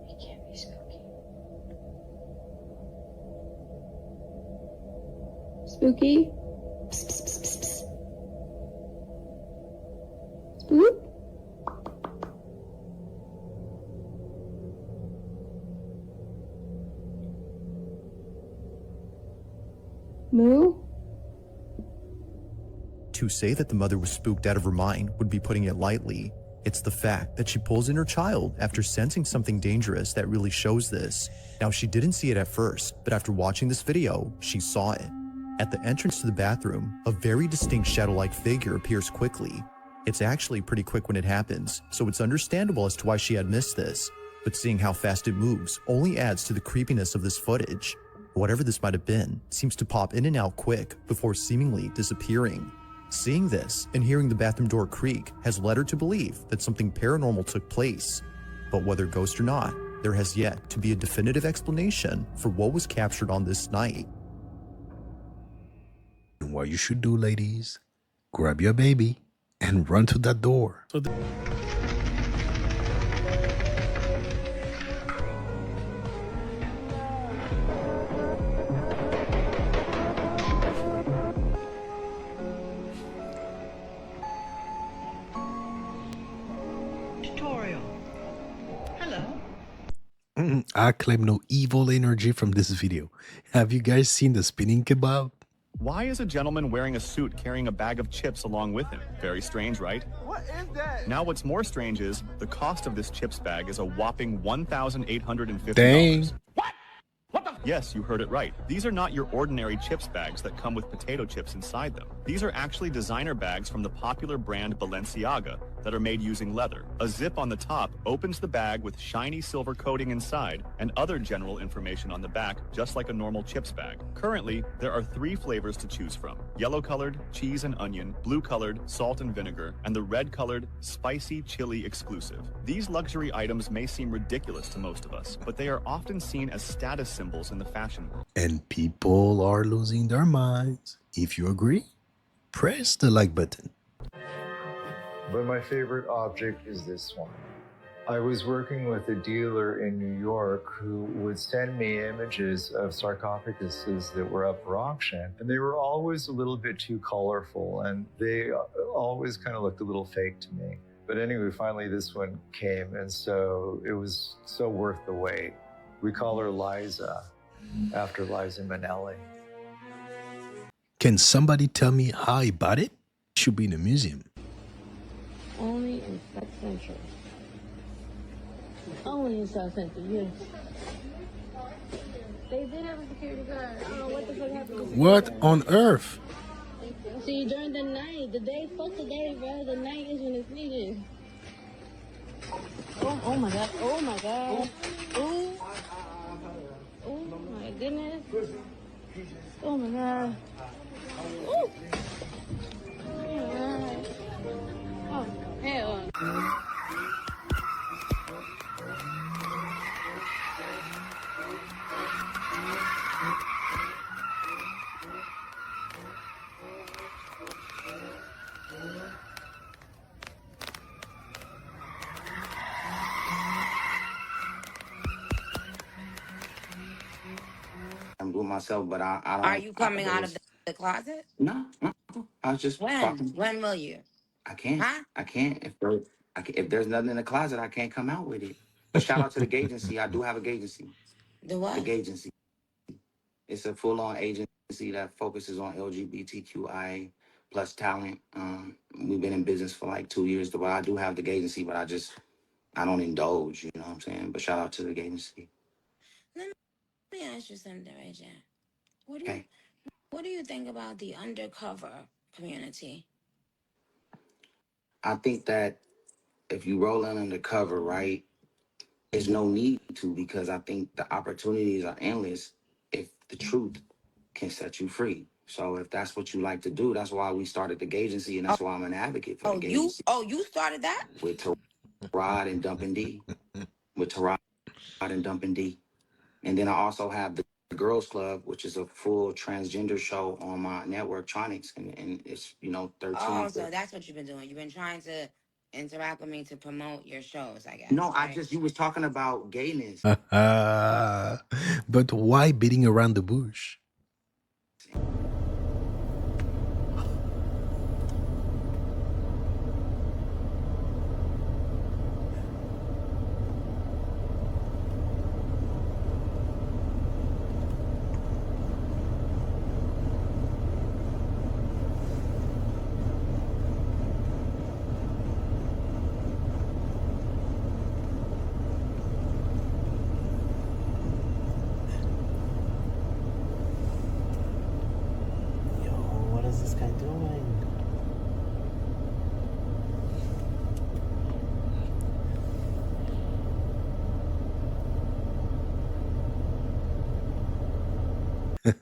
It can't be spooky. Spooky? Psst, psst, psst, psst, psst. Spook? Moo? To say that the mother was spooked out of her mind would be putting it lightly. It's the fact that she pulls in her child after sensing something dangerous that really shows this. Now, she didn't see it at first, but after watching this video, she saw it. At the entrance to the bathroom, a very distinct shadow-like figure appears quickly. It's actually pretty quick when it happens, so it's understandable as to why she had missed this. But seeing how fast it moves only adds to the creepiness of this footage. Whatever this might have been seems to pop in and out quick before seemingly disappearing. Seeing this and hearing the bathroom door creak has led her to believe that something paranormal took place. But whether ghost or not, there has yet to be a definitive explanation for what was captured on this night. And what you should do, ladies, grab your baby and run to that door. I claim no evil energy from this video. Have you guys seen the spinning kebab? Why is a gentleman wearing a suit carrying a bag of chips along with him? Very strange, right? What is that? Now what's more strange is the cost of this chips bag is a whopping $1,850. Dang. Yes, you heard it right. These are not your ordinary chips bags that come with potato chips inside them. These are actually designer bags from the popular brand Balenciaga that are made using leather. A zip on the top opens the bag with shiny silver coating inside and other general information on the back, just like a normal chips bag. Currently, there are 3 flavors to choose from: yellow-colored, cheese and onion, blue-colored, salt and vinegar, and the red-colored, spicy chili exclusive. These luxury items may seem ridiculous to most of us, but they are often seen as status symbols in the fashion world. And people are losing their minds. If you agree, press the like button. But my favorite object is this one. I was working with a dealer in New York who would send me images of sarcophaguses that were up for auction, and they were always a little bit too colorful, and they always kind of looked a little fake to me. But anyway, finally this one came, and so it was so worth the wait. We call her Liza. after Liza Minnelli. Can somebody tell me how he bought it? It should be in a museum. Only in South Central. Only in South Central, yes. They did have a security guard. I don't know what the fuck happened. What on earth? See, during the night, the day, fuck the day, bro. The night is when it's needed. Oh my god. Oh my god. Oh my goodness. Oh my god. Ooh. Oh my god. Oh, hell. I'm doing myself, but I don't. Are you coming out of the closet? No, I was just When? talking. When will you? I can't. Huh? I can't. If there's nothing in the closet, I can't come out with it. But shout out to the agency. I do have a agency. The what? The agency. It's a full-on agency that focuses on LGBTQI plus talent. We've been in business for like 2 years. But I do have the agency, but I don't indulge. You know what I'm saying? But shout out to the agency. Let me ask you something, Ray J. What do you think about the undercover community? I think that if you roll in undercover, right, there's no need to, because I think the opportunities are endless if the truth can set you free. So if that's what you like to do, that's why we started the agency, and that's why I'm an advocate for the agency. You started that? With Tarad and Dumpin' D. With Tarad and Dumpin' D. And then I also have the Girls Club, which is a full transgender show on my network, Tronics, and it's, 13. Oh, so that's what you've been doing. You've been trying to interact with me to promote your shows, I guess. No, right? you was talking about gayness. But why beating around the bush? What is this guy doing?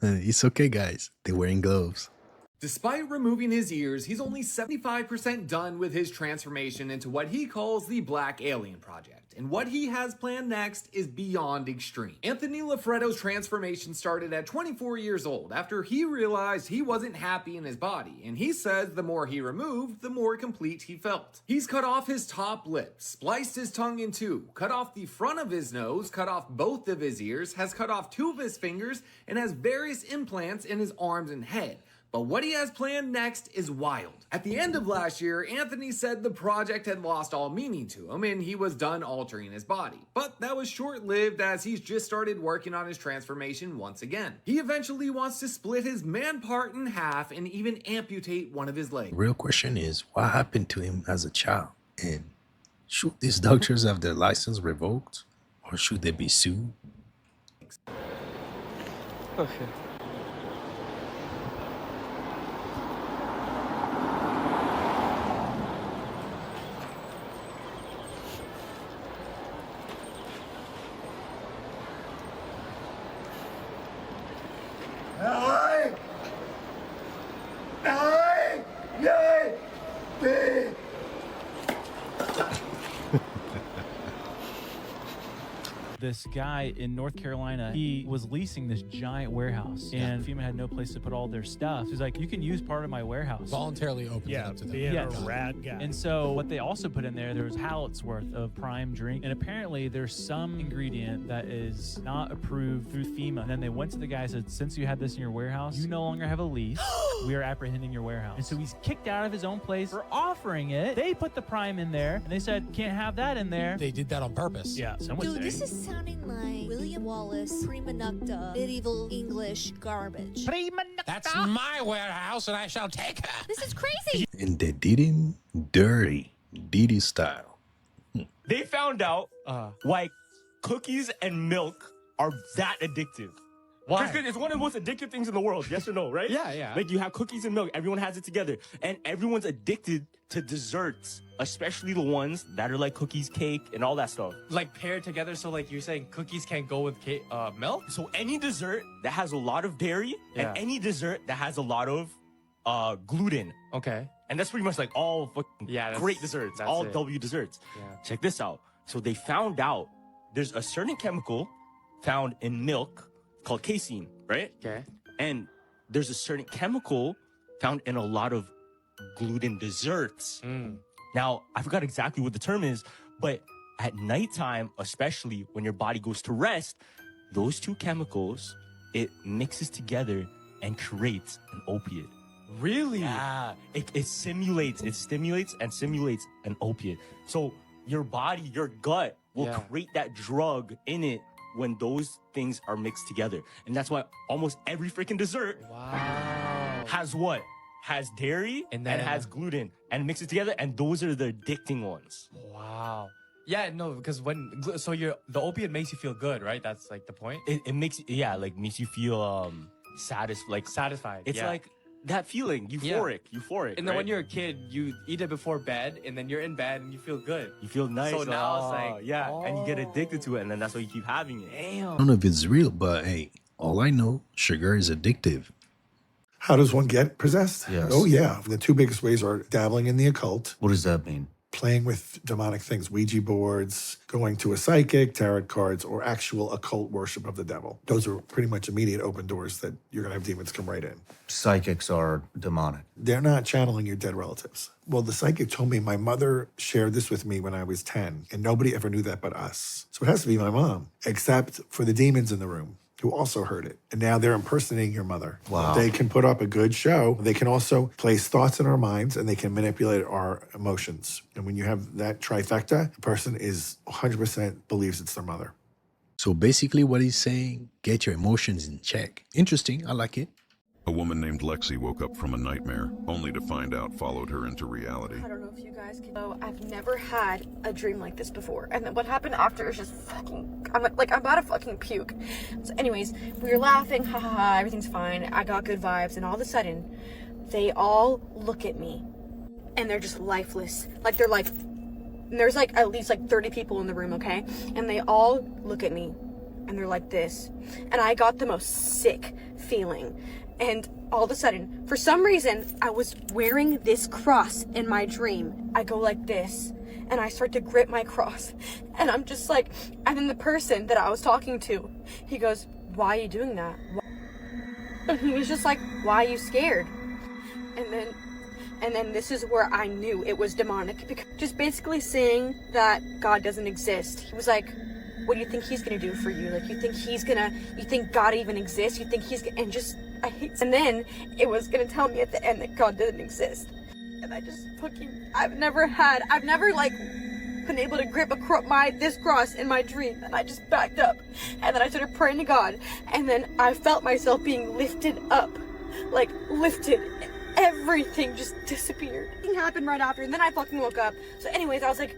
It's okay, guys. They're wearing gloves. Despite removing his ears, he's only 75% done with his transformation into what he calls the Black Alien Project, and what he has planned next is beyond extreme. Anthony Loffredo's transformation started at 24 years old after he realized he wasn't happy in his body, and he says the more he removed, the more complete he felt. He's cut off his top lip, spliced his tongue in two, cut off the front of his nose, cut off both of his ears, has cut off 2 of his fingers, and has various implants in his arms and head. But what he has planned next is wild. At the end of last year, Anthony said the project had lost all meaning to him and he was done altering his body. But that was short-lived, as he's just started working on his transformation once again. He eventually wants to split his man part in half and even amputate one of his legs. The real question is, what happened to him as a child? And should these doctors have their license revoked? Or should they be sued? Okay. This guy in North Carolina, he was leasing this giant warehouse, and FEMA had no place to put all their stuff. He's like, you can use part of my warehouse. Voluntarily opened it up to them. Being a rad guy. And so what they also put in there was pallets worth of prime drink, and apparently there's some ingredient that is not approved through FEMA. And then they went to the guy and said, since you had this in your warehouse, you no longer have a lease. We are apprehending your warehouse. And so he's kicked out of his own place for offering it. They put the prime in there, and they said, can't have that in there. They did that on purpose. Yeah, Dude, this is sounding like William Wallace, prima nocta, medieval English garbage. That's my warehouse and I shall take her. This is crazy. And they did him dirty, Diddy style. They found out why cookies and milk are that addictive. Why? Because it's one of the most addictive things in the world. Yes or no, right? Yeah. Like you have cookies and milk. Everyone has it together. And everyone's addicted to desserts, especially the ones that are like cookies, cake, and all that stuff. Like paired together, so like you're saying cookies can't go with cake, milk? So any dessert that has a lot of dairy and any dessert that has a lot of gluten. Okay. And that's pretty much like all great desserts, all W desserts. Yeah. Check this out. So they found out there's a certain chemical found in milk called casein, right? Okay. And there's a certain chemical found in a lot of gluten desserts. Now, I forgot exactly what the term is, but at nighttime, especially when your body goes to rest, those two chemicals, it mixes together and creates an opiate. Really? Yeah. It stimulates and simulates an opiate. So your body, your gut will create that drug in it when those things are mixed together. And that's why almost every freaking dessert has what? Has dairy and has gluten and mix it together, and those are the addicting ones. Wow. Yeah, no, because the opiate makes you feel good, right? That's like the point. It makes you feel satisfied. It's like that feeling, euphoric. And then when you're a kid, you eat it before bed, and then you're in bed and you feel good. You feel nice. So now it's like, and you get addicted to it, and then that's why you keep having it. I don't know if it's real, but hey, all I know, sugar is addictive. How does one get possessed? Yes. Oh, yeah. The two biggest ways are dabbling in the occult. What does that mean? Playing with demonic things, Ouija boards, going to a psychic, tarot cards, or actual occult worship of the devil. Those are pretty much immediate open doors that you're going to have demons come right in. Psychics are demonic. They're not channeling your dead relatives. Well, the psychic told me my mother shared this with me when I was 10, and nobody ever knew that but us. So it has to be my mom, except for the demons in the room, who also heard it. And now they're impersonating your mother. Wow. They can put up a good show. They can also place thoughts in our minds, and they can manipulate our emotions. And when you have that trifecta, the person is 100% believes it's their mother. So basically what he's saying, get your emotions in check. Interesting, I like it. A woman named Lexi woke up from a nightmare, only to find out followed her into reality. I don't know if you guys can know, I've never had a dream like this before. And then what happened after is just fucking, I'm about to fucking puke. So anyways, we were laughing, ha ha ha, everything's fine. I got good vibes, and all of a sudden, they all look at me, and they're just lifeless. Like they're like, there's like at least like 30 people in the room, okay? And they all look at me, and they're like this. And I got the most sick feeling. And all of a sudden, for some reason, I was wearing this cross in my dream. I go like this, and I start to grip my cross. And I'm just like, and then the person that I was talking to, he goes, why are you doing that? And he was just like, why are you scared? And then this is where I knew it was demonic. Because just basically saying that God doesn't exist. He was like, what do you think he's gonna do for you? Like, you think God even exists? You think and then it was gonna tell me at the end that God didn't exist. And I just I've never like been able to grip this cross in my dream. And I just backed up. And then I started praying to God. And then I felt myself being lifted up. Like, lifted. Everything just disappeared. It happened right after, and then I fucking woke up. So anyways, I was like,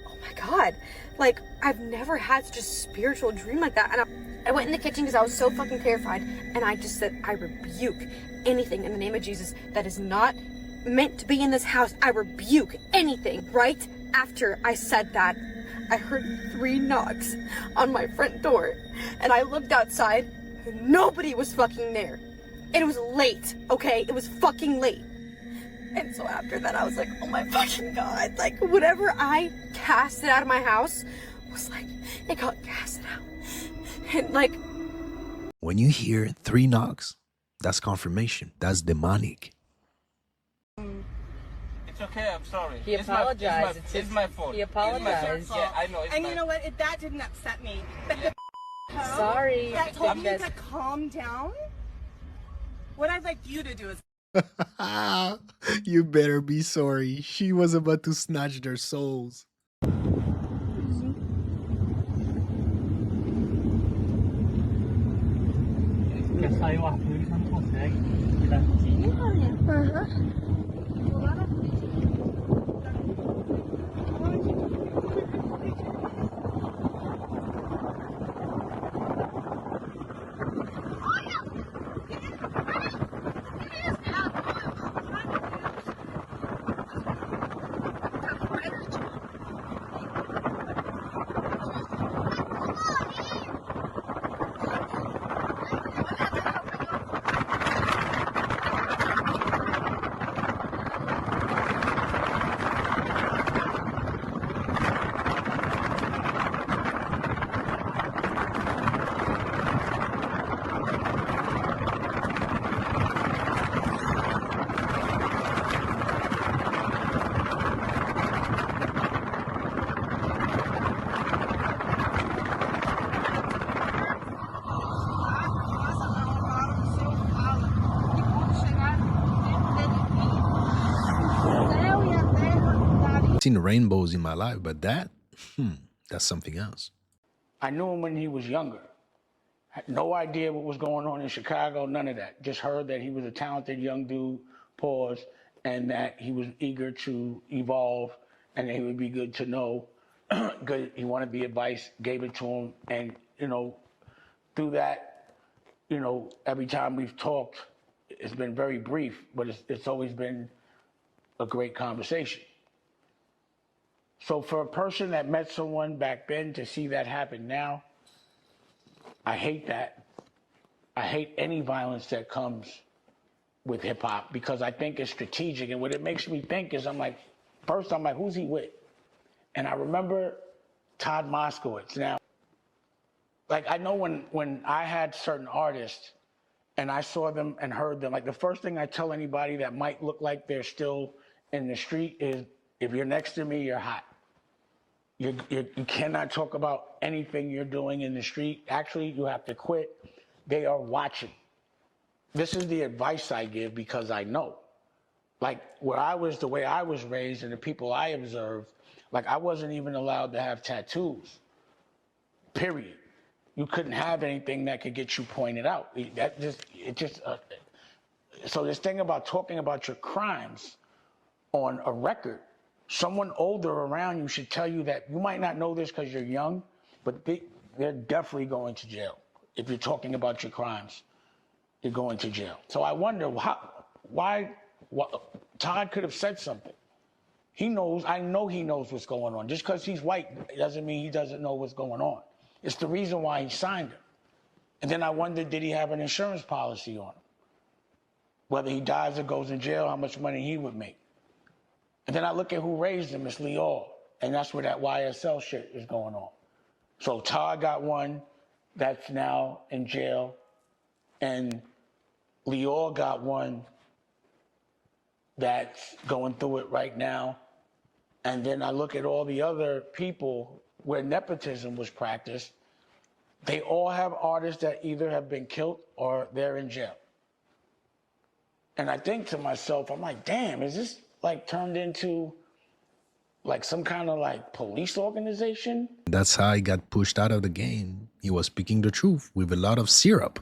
oh my God. Like, I've never had such a spiritual dream like that. And I went in the kitchen because I was so fucking terrified. And I just said, I rebuke anything in the name of Jesus that is not meant to be in this house. I rebuke anything. Right after I said that, I heard 3 knocks on my front door. And I looked outside, and nobody was fucking there. It was late, okay? It was fucking late. And so after that, I was like, oh my fucking God. Like, whatever I casted out of my house was like, it got casted out. And like... When you hear 3 knocks, that's confirmation. That's demonic. It's okay, I'm sorry. He apologized. It's my fault. He apologized. Yeah, I know. And you know what? That didn't upset me. But the sorry. that told me to calm down. What I'd like you to do is... You better be sorry. She was about to snatch their souls. Aí o Arthur ele não consegue cuidar sozinho. Seen rainbows in my life, but that's something else. I knew him when he was younger. Had no idea what was going on in Chicago, none of that. Just heard that he was a talented young dude, and that he was eager to evolve, and that he would be good to know. Good, he wanted the advice, gave it to him, and through that, every time we've talked, it's been very brief, but it's always been a great conversation. So for a person that met someone back then to see that happen now, I hate that. I hate any violence that comes with hip hop because I think it's strategic. And what it makes me think is first I'm like, who's he with? And I remember Todd Moskowitz. Now, I know when I had certain artists and I saw them and heard them, the first thing I tell anybody that might look like they're still in the street is, if you're next to me, you're hot. You cannot talk about anything you're doing in the street. Actually, you have to quit. They are watching. This is the advice I give because I know. The way I was raised and the people I observed, I wasn't even allowed to have tattoos. Period. You couldn't have anything that could get you pointed out. So this thing about talking about your crimes on a record, someone older around you should tell you that you might not know this because you're young, but they're definitely going to jail. If you're talking about your crimes, you're going to jail. So I wonder why Todd could have said something. He knows, I know he knows what's going on. Just because he's white doesn't mean he doesn't know what's going on. It's the reason why he signed it. And then I wondered, did he have an insurance policy on him? Whether he dies or goes in jail, how much money he would make. And then I look at who raised him, it's Lior. And that's where that YSL shit is going on. So Todd got one that's now in jail. And Lior got one that's going through it right now. And then I look at all the other people where nepotism was practiced. They all have artists that either have been killed or they're in jail. And I think to myself, I'm like, damn, is this turned into some kind of police organization? That's how he got pushed out of the game. He was speaking the truth with a lot of syrup.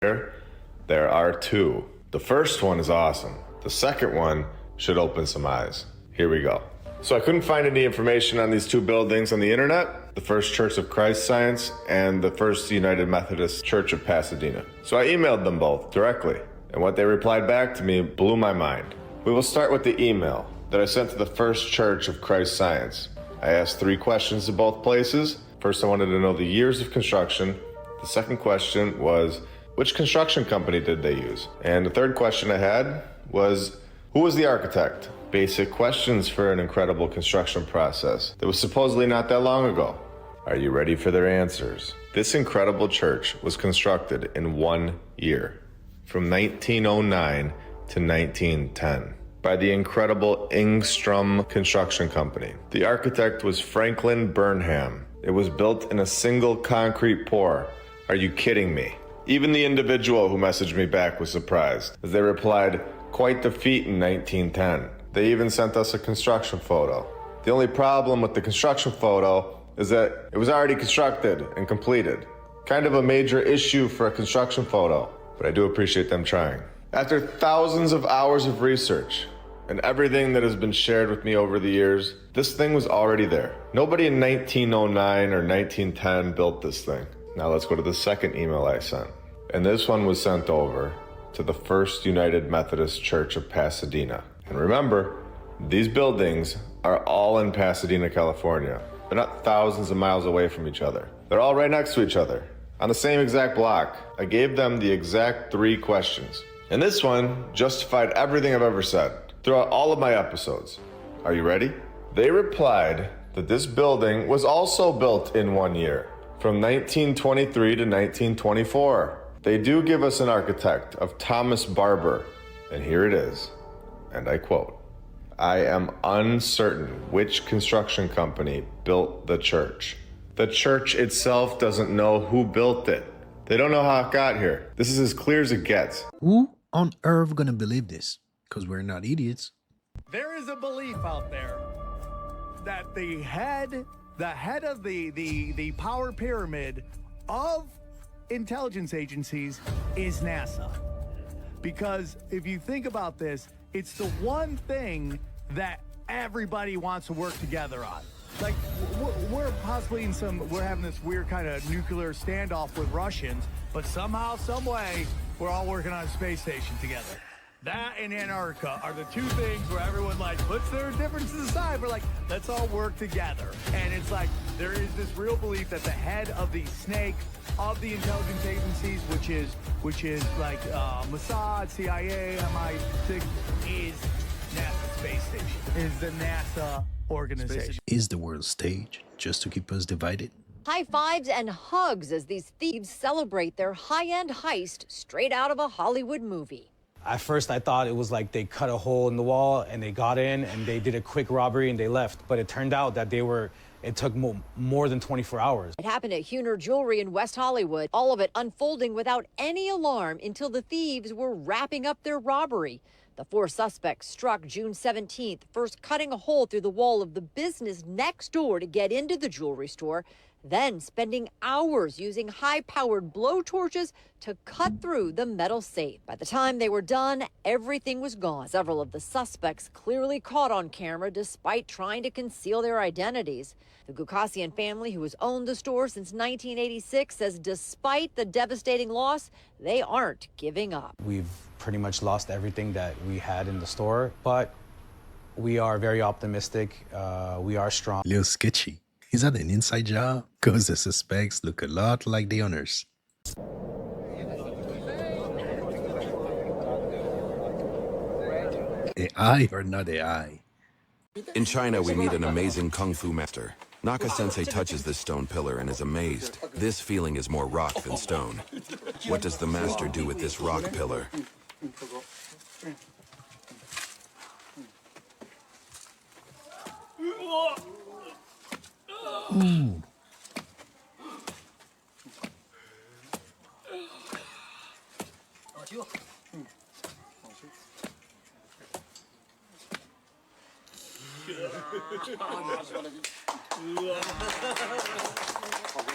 There are two. The first one is awesome. The second one should open some eyes. Here we go. So I couldn't find any information on these two buildings on the internet, the First Church of Christ Science and the First United Methodist Church of Pasadena. So I emailed them both directly, and what they replied back to me blew my mind. We will start with the email that I sent to the First Church of Christ Science. I asked 3 questions to both places. First, I wanted to know the years of construction. The second question was, which construction company did they use? And the third question I had was, who was the architect? Basic questions for an incredible construction process that was supposedly not that long ago. Are you ready for their answers? This incredible church was constructed in 1 year, from 1909 to 1910, by the incredible Ingstrom Construction Company. The architect was Franklin Burnham. It was built in a single concrete pour. Are you kidding me? Even the individual who messaged me back was surprised, as they replied, quite the feat in 1910. They even sent us a construction photo. The only problem with the construction photo is that it was already constructed and completed. Kind of a major issue for a construction photo. but I do appreciate them trying. After thousands of hours of research and everything that has been shared with me over the years, this thing was already there. Nobody in 1909 or 1910 built this thing. Now let's go to the second email I sent. And this one was sent over to the First United Methodist Church of Pasadena. And remember, these buildings are all in Pasadena, California. They're not thousands of miles away from each other. They're all right next to each other, on the same exact block. I gave them the exact 3 questions. And this one justified everything I've ever said throughout all of my episodes. Are you ready? They replied that this building was also built in 1 year, from 1923 to 1924. They do give us an architect of Thomas Barber, and here it is, and I quote, "I am uncertain which construction company built the church. The church itself doesn't know who built it. They don't know how it got here. This is as clear as it gets." Who on earth gonna believe this? Because we're not idiots. There is a belief out there that the head of the power pyramid of intelligence agencies is NASA. Because if you think about this, it's the one thing that everybody wants to work together on. Like, we're possibly we're having this weird kind of nuclear standoff with Russians, but somehow, some way, we're all working on a space station together. That and Antarctica are the 2 things where everyone like puts their differences aside. We're like, let's all work together. And it's like, there is this real belief that the head of the snake of the intelligence agencies, which is like Mossad, CIA, MI6, is NASA Space Station, is the NASA organization. Is the world stage just to keep us divided? High fives and hugs as these thieves celebrate their high-end heist straight out of a Hollywood movie. At first, I thought it was like they cut a hole in the wall and they got in and they did a quick robbery and they left. But it turned out that it took more than 24 hours. It happened at Huner Jewelry in West Hollywood, all of it unfolding without any alarm until the thieves were wrapping up their robbery. The 4 suspects struck June 17th, first cutting a hole through the wall of the business next door to get into the jewelry store, then spending hours using high-powered blowtorches to cut through the metal safe. By the time they were done, everything was gone. Several of the suspects clearly caught on camera despite trying to conceal their identities. The Gukasian family, who has owned the store since 1986, says despite the devastating loss, they aren't giving up. We've pretty much lost everything that we had in the store, but we are very optimistic. We are strong. Little sketchy. Is that an inside job? Because the suspects look a lot like the owners. AI or not AI? In China, we meet an amazing kung fu master. Naka-sensei touches this stone pillar and is amazed. This feeling is more rock than stone. What does the master do with this rock pillar? Ooh.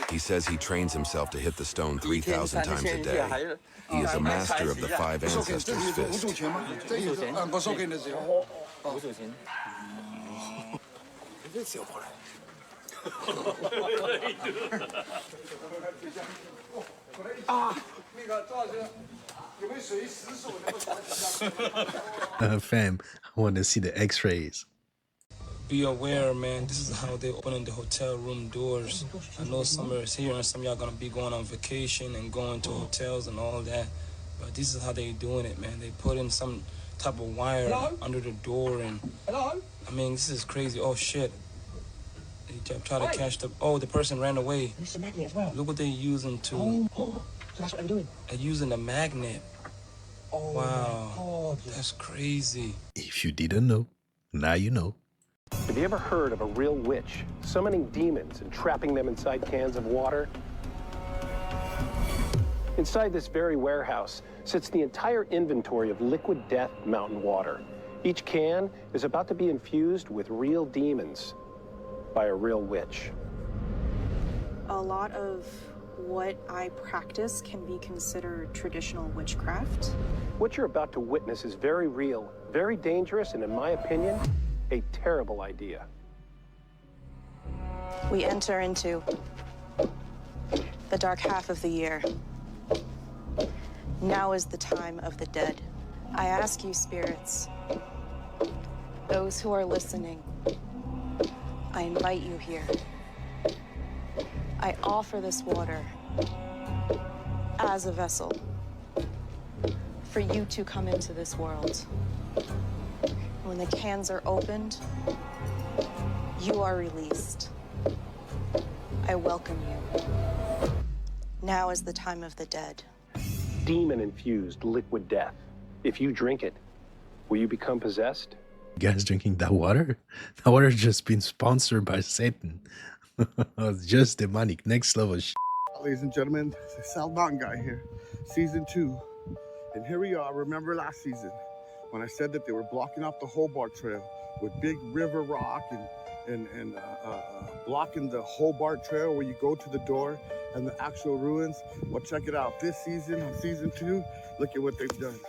He says he trains himself to hit the stone 3,000 times a day. He is a master of the 5 ancestors' fist. Fam, I want to see the x-rays. Be aware, man, this is how they open the hotel room doors. I know summer is here and some of y'all gonna be going on vacation and going to hotels and all that, but this is how they doing it, man. They put in some type of wire under the door and, I mean, this is crazy. Oh, shit. They try to catch the person ran away. There's a magnet as well. Look what they're using to. So that's what I'm doing. They're using a magnet. Wow, that's crazy. If you didn't know, now you know. Have you ever heard of a real witch summoning demons and trapping them inside cans of water? Inside this very warehouse sits the entire inventory of liquid death mountain water. Each can is about to be infused with real demons by a real witch. A lot of what I practice can be considered traditional witchcraft. What you're about to witness is very real, very dangerous, and in my opinion, a terrible idea. We enter into the dark half of the year. Now is the time of the dead. I ask you, spirits, those who are listening, I invite you here. I offer this water as a vessel for you to come into this world. When the cans are opened, you are released. I welcome you. Now is the time of the dead. Demon-infused liquid death. If you drink it, will you become possessed? You guys drinking that water? That water just been sponsored by Satan. It's just demonic. Next level shit. Ladies and gentlemen, the South Mountain guy here, season 2. And here we are. Remember last season when I said that they were blocking off the Hobart Trail with big river rock and blocking the Hobart Trail where you go to the door and the actual ruins? Well, check it out. This season, on season 2, look at what they've done.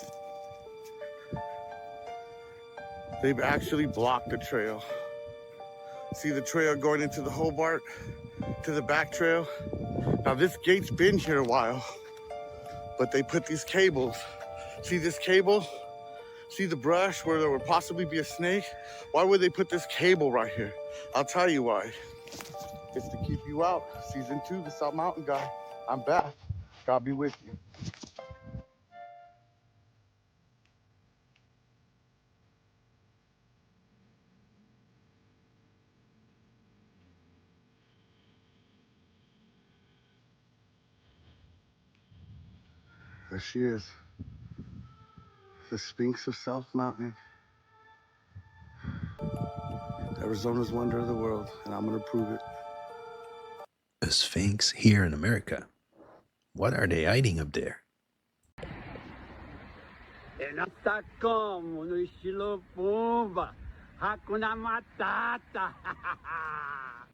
They've actually blocked the trail. See the trail going into the Hobart, to the back trail? Now this gate's been here a while, but they put these cables. See this cable? See the brush where there would possibly be a snake? Why would they put this cable right here? I'll tell you why. It's to keep you out. Season 2, the South Mountain guy. I'm back. God be with you. There she is. The Sphinx of South Mountain. Arizona's wonder of the world, and I'm gonna prove it. A Sphinx here in America. What are they hiding up there?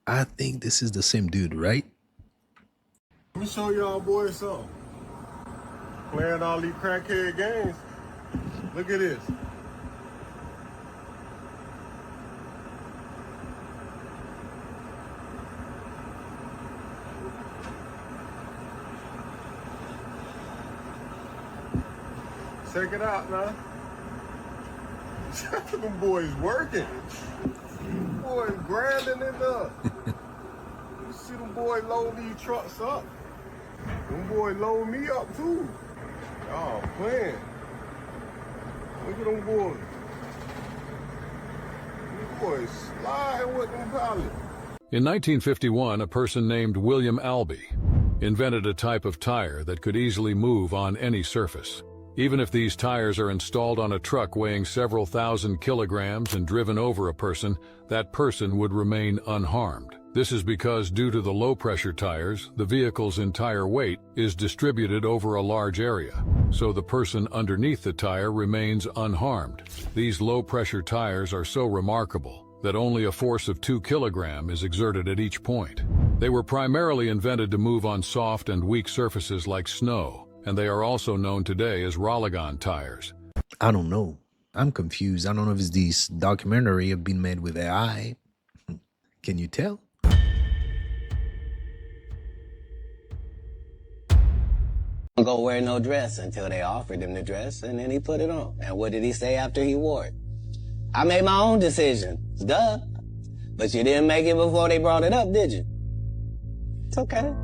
I think this is the same dude, right? Let me show y'all boys something. Playing all these crackhead games. Look at this. Check it out now. Them boys working. Them boys grinding it up. You see them boys load these trucks up. Them boys load me up too. Y'all playing. Look at them boys. Them boys sliding with them pallets. In 1951, a person named William Albee invented a type of tire that could easily move on any surface. Even if these tires are installed on a truck weighing several thousand kilograms and driven over a person, that person would remain unharmed. This is because due to the low-pressure tires, the vehicle's entire weight is distributed over a large area, so the person underneath the tire remains unharmed. These low-pressure tires are so remarkable that only a force of 2 kilograms is exerted at each point. They were primarily invented to move on soft and weak surfaces like snow, and they are also known today as Rologon tires. I don't know. I'm confused. I don't know if it's this documentary have been made with AI. Can you tell? Go wear no dress until they offered him the dress, and then he put it on. And what did he say after he wore it? I made my own decision. Duh. But you didn't make it before they brought it up, did you? It's okay.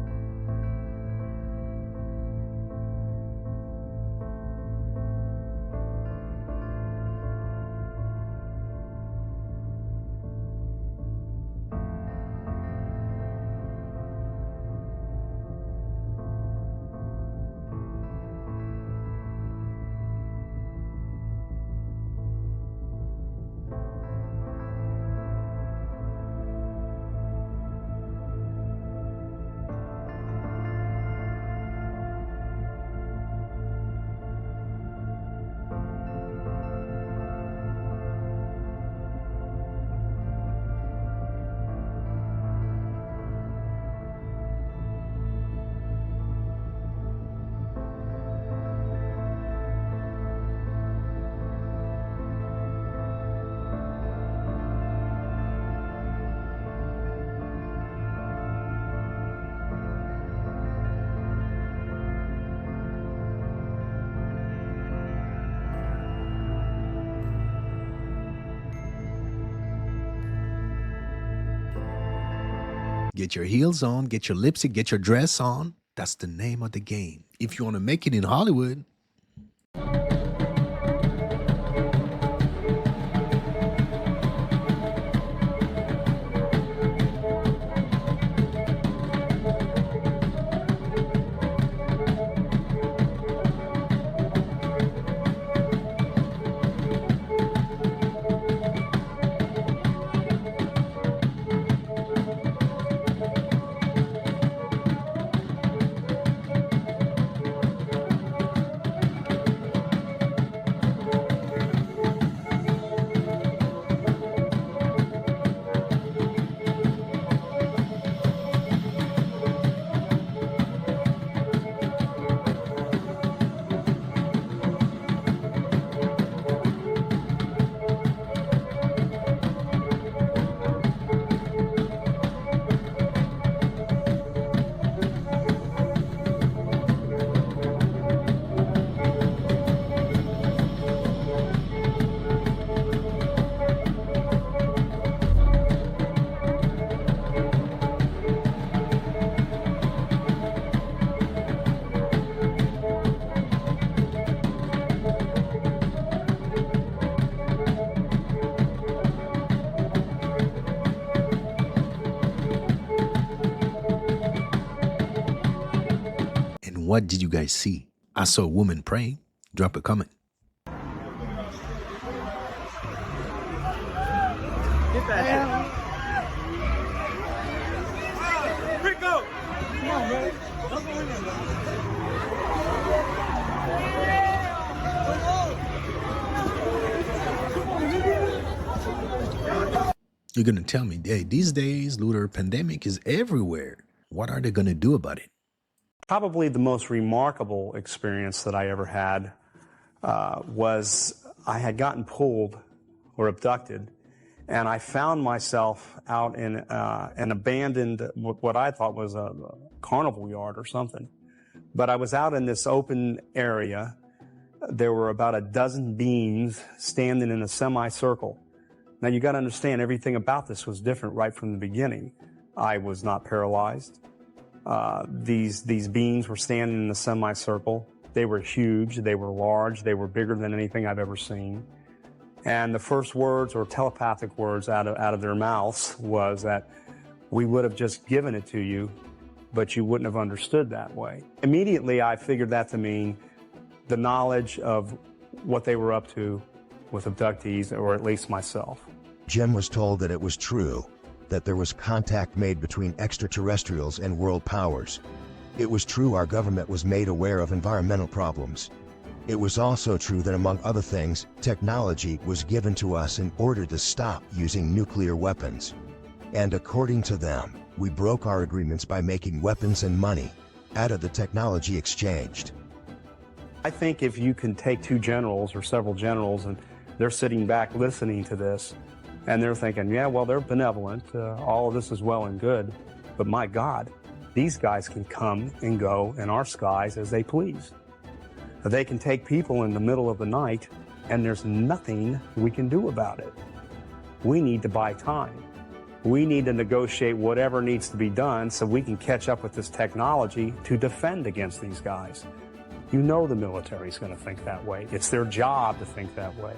Get your heels on, get your lipstick, get your dress on. That's the name of the game. If you want to make it in Hollywood. What did you guys see? I saw a woman praying. Drop a comment. Get that Rico! Come on, man. Don't go in there, man. You're gonna tell me, hey, these days, lunar pandemic is everywhere. What are they gonna do about it? Probably the most remarkable experience that I ever had was I had gotten pulled or abducted, and I found myself out in an abandoned, what I thought was a carnival yard or something. But I was out in this open area. There were about a dozen beings standing in a semicircle. Now you got to understand, everything about this was different right from the beginning. I was not paralyzed. These beings were standing in a semicircle. They were huge, they were large, they were bigger than anything I've ever seen. And the first words, or telepathic words out of their mouths, was that we would have just given it to you, but you wouldn't have understood that way. Immediately I figured that to mean the knowledge of what they were up to with abductees, or at least myself. Jen was told that it was true, that there was contact made between extraterrestrials and world powers. It was true our government was made aware of environmental problems. It was also true that, among other things, technology was given to us in order to stop using nuclear weapons. And according to them, we broke our agreements by making weapons and money out of the technology exchanged. I think if you can take two generals or several generals and they're sitting back listening to this, and they're thinking, yeah, well, they're benevolent, all of this is well and good, but my God, these guys can come and go in our skies as they please. They can take people in the middle of the night, and there's nothing we can do about it. We need to buy time. We need to negotiate whatever needs to be done so we can catch up with this technology to defend against these guys. You know the military's going to think that way. It's their job to think that way.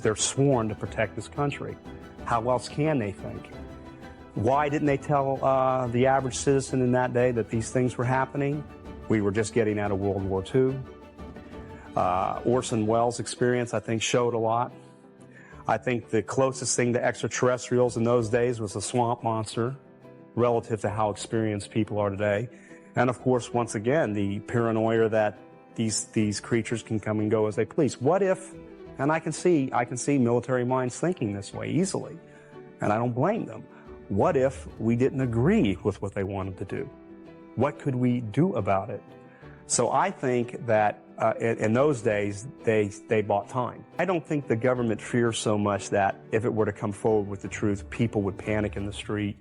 They're sworn to protect this country. How else can they think? Why didn't they tell the average citizen in that day that these things were happening? We were just getting out of World War II. Orson Welles' experience, I think, showed a lot. I think the closest thing to extraterrestrials in those days was a swamp monster, relative to how experienced people are today. And of course, once again, the paranoia that these creatures can come and go as they please. What if? And I can see military minds thinking this way easily, and I don't blame them. What if we didn't agree with what they wanted to do? What could we do about it? So I think that in those days, they bought time. I don't think the government fears so much that if it were to come forward with the truth, people would panic in the street,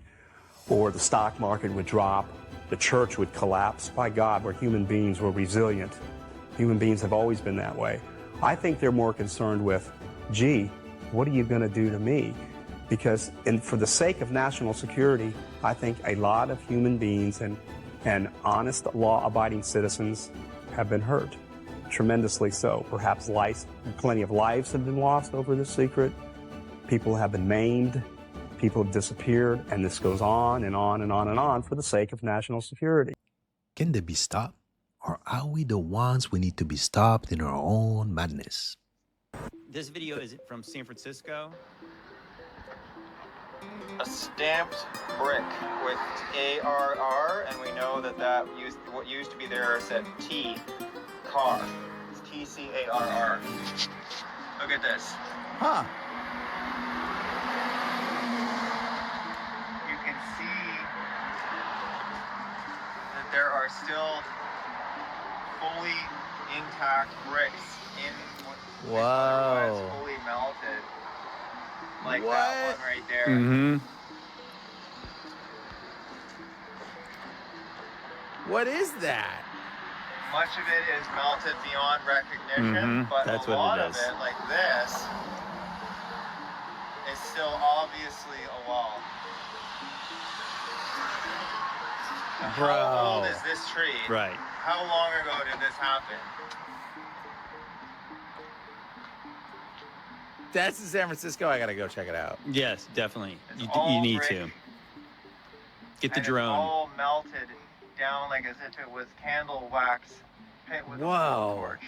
or the stock market would drop, the church would collapse. By God, we're human beings, we're resilient. Human beings have always been that way. I think they're more concerned with, gee, what are you going to do to me? Because for the sake of national security, I think a lot of human beings and honest law-abiding citizens have been hurt, tremendously so. Perhaps plenty of lives have been lost over this secret. People have been maimed, people have disappeared, and this goes on and on and on and on for the sake of national security. Can they be stopped? Or are we the ones we need to be stopped in our own madness? This video is from San Francisco. A stamped brick with ARR, and we know that what used to be there said T, car. It's TCARR. Look at this. Huh. You can see that there are still fully intact bricks in what was fully melted. Like that one right there. Mm-hmm. What is that? Much of it is melted beyond recognition, but That's a what lot it of is. it, like this, is still obviously a wall. Now, Bro. how old is this tree? Right. How long ago did this happen? That's in San Francisco. I gotta go check it out. Yes, definitely. You all need brick, to. Get the and drone. It's all melted down like as if it was candle wax hit with a Whoa. torch.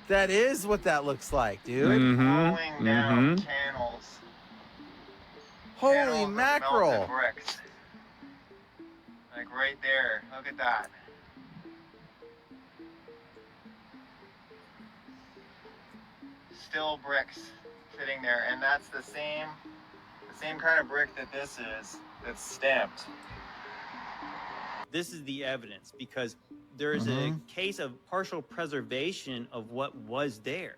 That is what that looks like, dude. Rolling down channels. Holy Channels of mackerel. melted bricks. Like right there. Look at that. Still bricks sitting there, and that's the same kind of brick that this is. That's stamped. This is the evidence, because there is a case of partial preservation of what was there.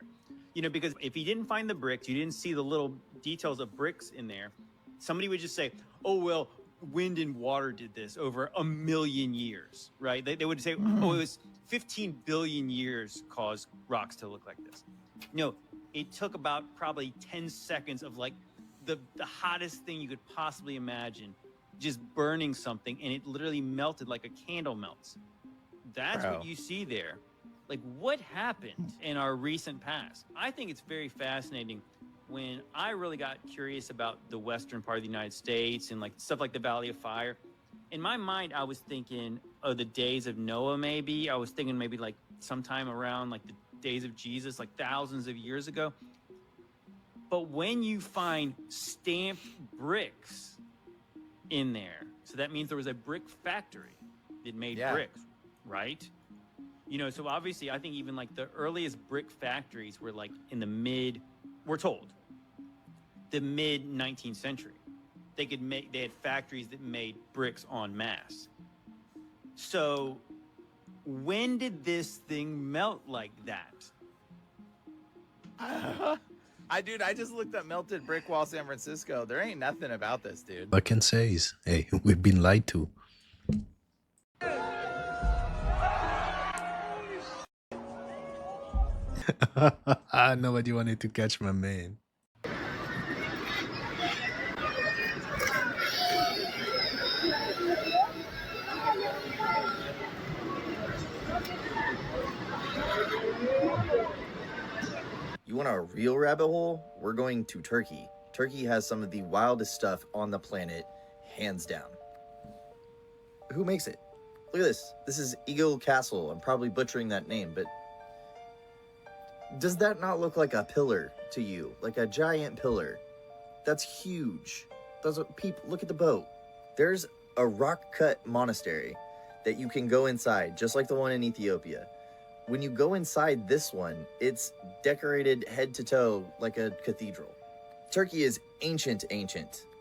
You know, because if you didn't find the bricks, you didn't see the little details of bricks in there, somebody would just say, oh, well, wind and water did this over 1 million years, right? They would say, oh, it was 15 billion years caused rocks to look like this. No, it took about probably 10 seconds of like the hottest thing you could possibly imagine, just burning something, and it literally melted like a candle melts. That's what you see there. Like, what happened in our recent past? I think it's very fascinating. When I really got curious about the western part of the United States and like stuff like the Valley of Fire, in my mind, I was thinking of the days of Noah, maybe. I was thinking maybe like sometime around like the days of Jesus, like thousands of years ago. But when you find stamped bricks in there, so that means there was a brick factory that made bricks, right? You know, so obviously I think even like the earliest brick factories were like in the we're told, the mid 19th century. They had factories that made bricks en masse. So when did this thing melt like that? Dude, I just looked up melted brick wall San Francisco. There ain't nothing about this, dude. What I can say is, hey, we've been lied to. Nobody wanted to catch my man. You want a real rabbit hole? We're going to Turkey. Turkey has some of the wildest stuff on the planet, hands down. Who makes it? Look at this. This is Eagle Castle. I'm probably butchering that name, but does that not look like a pillar to you? Like a giant pillar? That's huge. Those are people. Look at the boat. There's a rock-cut monastery that you can go inside, just like the one in Ethiopia. When you go inside this one, it's decorated head to toe like a cathedral. Turkey is ancient.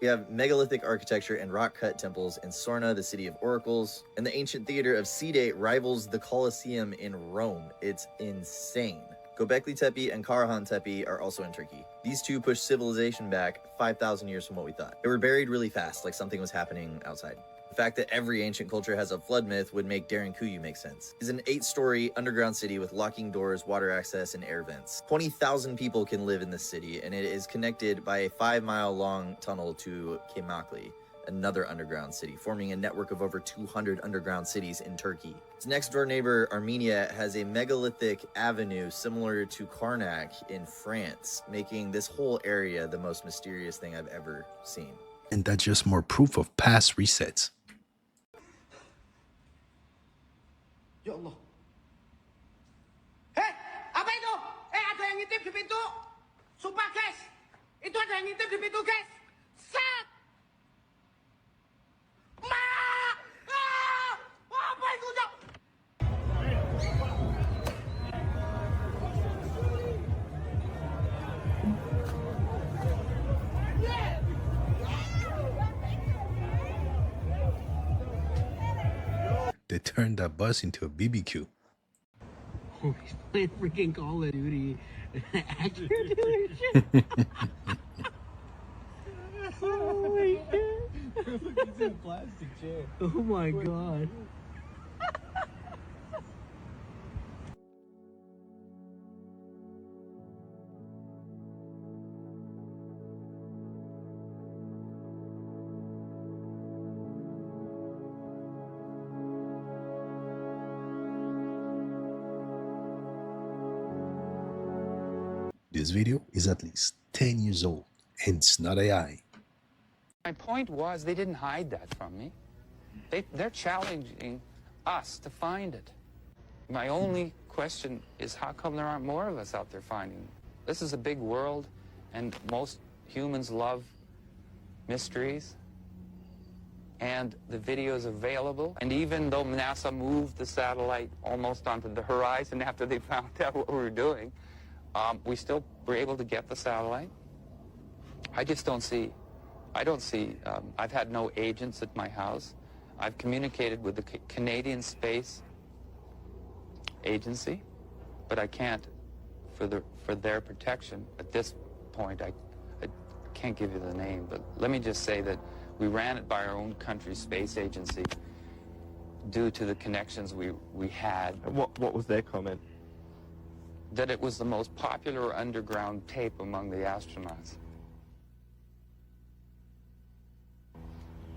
We have megalithic architecture and rock-cut temples in Sorna, the city of oracles, and the ancient theater of Side rivals the Colosseum in Rome. It's insane. Göbekli Tepe and Karahan Tepe are also in Turkey. These two push civilization back 5,000 years from what we thought. They were buried really fast, like something was happening outside. The fact that every ancient culture has a flood myth would make Derinkuyu make sense. It's an 8-story underground city with locking doors, water access, and air vents. 20,000 people can live in this city, and it is connected by a 5-mile-long tunnel to Kemakli, another underground city, forming a network of over 200 underground cities in Turkey. Its next-door neighbor, Armenia, has a megalithic avenue similar to Karnak in France, making this whole area the most mysterious thing I've ever seen. And that's just more proof of past resets. Ya Allah. Hei, apa itu? Ada yang ngintip di pintu. Sumpah, guys. Itu ada yang ngintip di pintu, guys. Set! Ma! Ah! Apa itu, Jok? They turned that bus into a BBQ. Oh, he's playing freaking Call of Duty. Actor doing shit. Oh my god. Look, he's in a plastic chair. Oh my god. This video is at least 10 years old, and it's not AI. My point was they didn't hide that from me. They're challenging us to find it. My only question is how come there aren't more of us out there finding it? This is a big world, and most humans love mysteries. And the video is available. And even though NASA moved the satellite almost onto the horizon after they found out what we were doing, we still were able to get the satellite. I just don't see, I've had no agents at my house. I've communicated with the Canadian Space Agency, but I can't, for their protection, at this point, I can't give you the name, but let me just say that we ran it by our own country's space agency due to the connections we had. And what was their comment? That it was the most popular underground tape among the astronauts.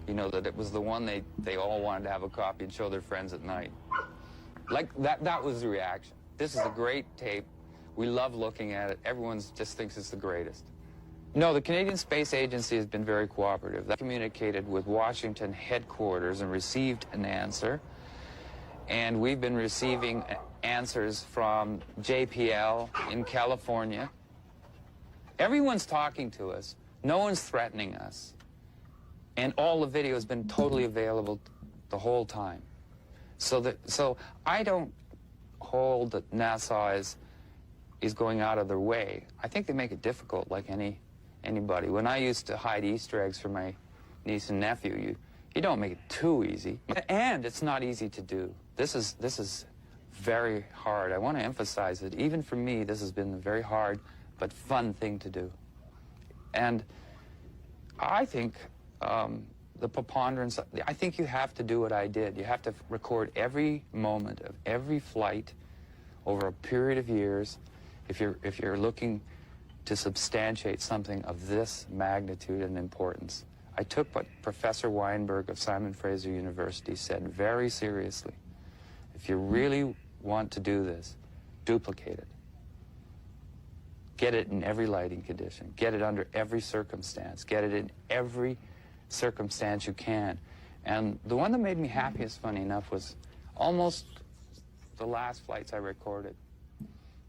You know, that it was the one they all wanted to have a copy and show their friends at night. Like, that was the reaction. This is a great tape. We love looking at it. Everyone just thinks it's the greatest. No, the Canadian Space Agency has been very cooperative. They communicated with Washington headquarters and received an answer. And we've been receiving answers from JPL in California. Everyone's talking to us. No one's threatening us. And all the video has been totally available the whole time. So I don't hold that NASA is going out of their way. I think they make it difficult like anybody. When I used to hide Easter eggs from my niece and nephew, you don't make it too easy. And it's not easy to do. This is very hard. I want to emphasize that even for me, this has been a very hard but fun thing to do. And I think the preponderance, I think you have to do what I did. You have to record every moment of every flight over a period of years if you're looking to substantiate something of this magnitude and importance. I took what Professor Weinberg of Simon Fraser University said very seriously. If you really want to do this, duplicate it. Get it in every lighting condition. Get it under every circumstance. Get it in every circumstance you can. And the one that made me happiest, funny enough, was almost the last flights I recorded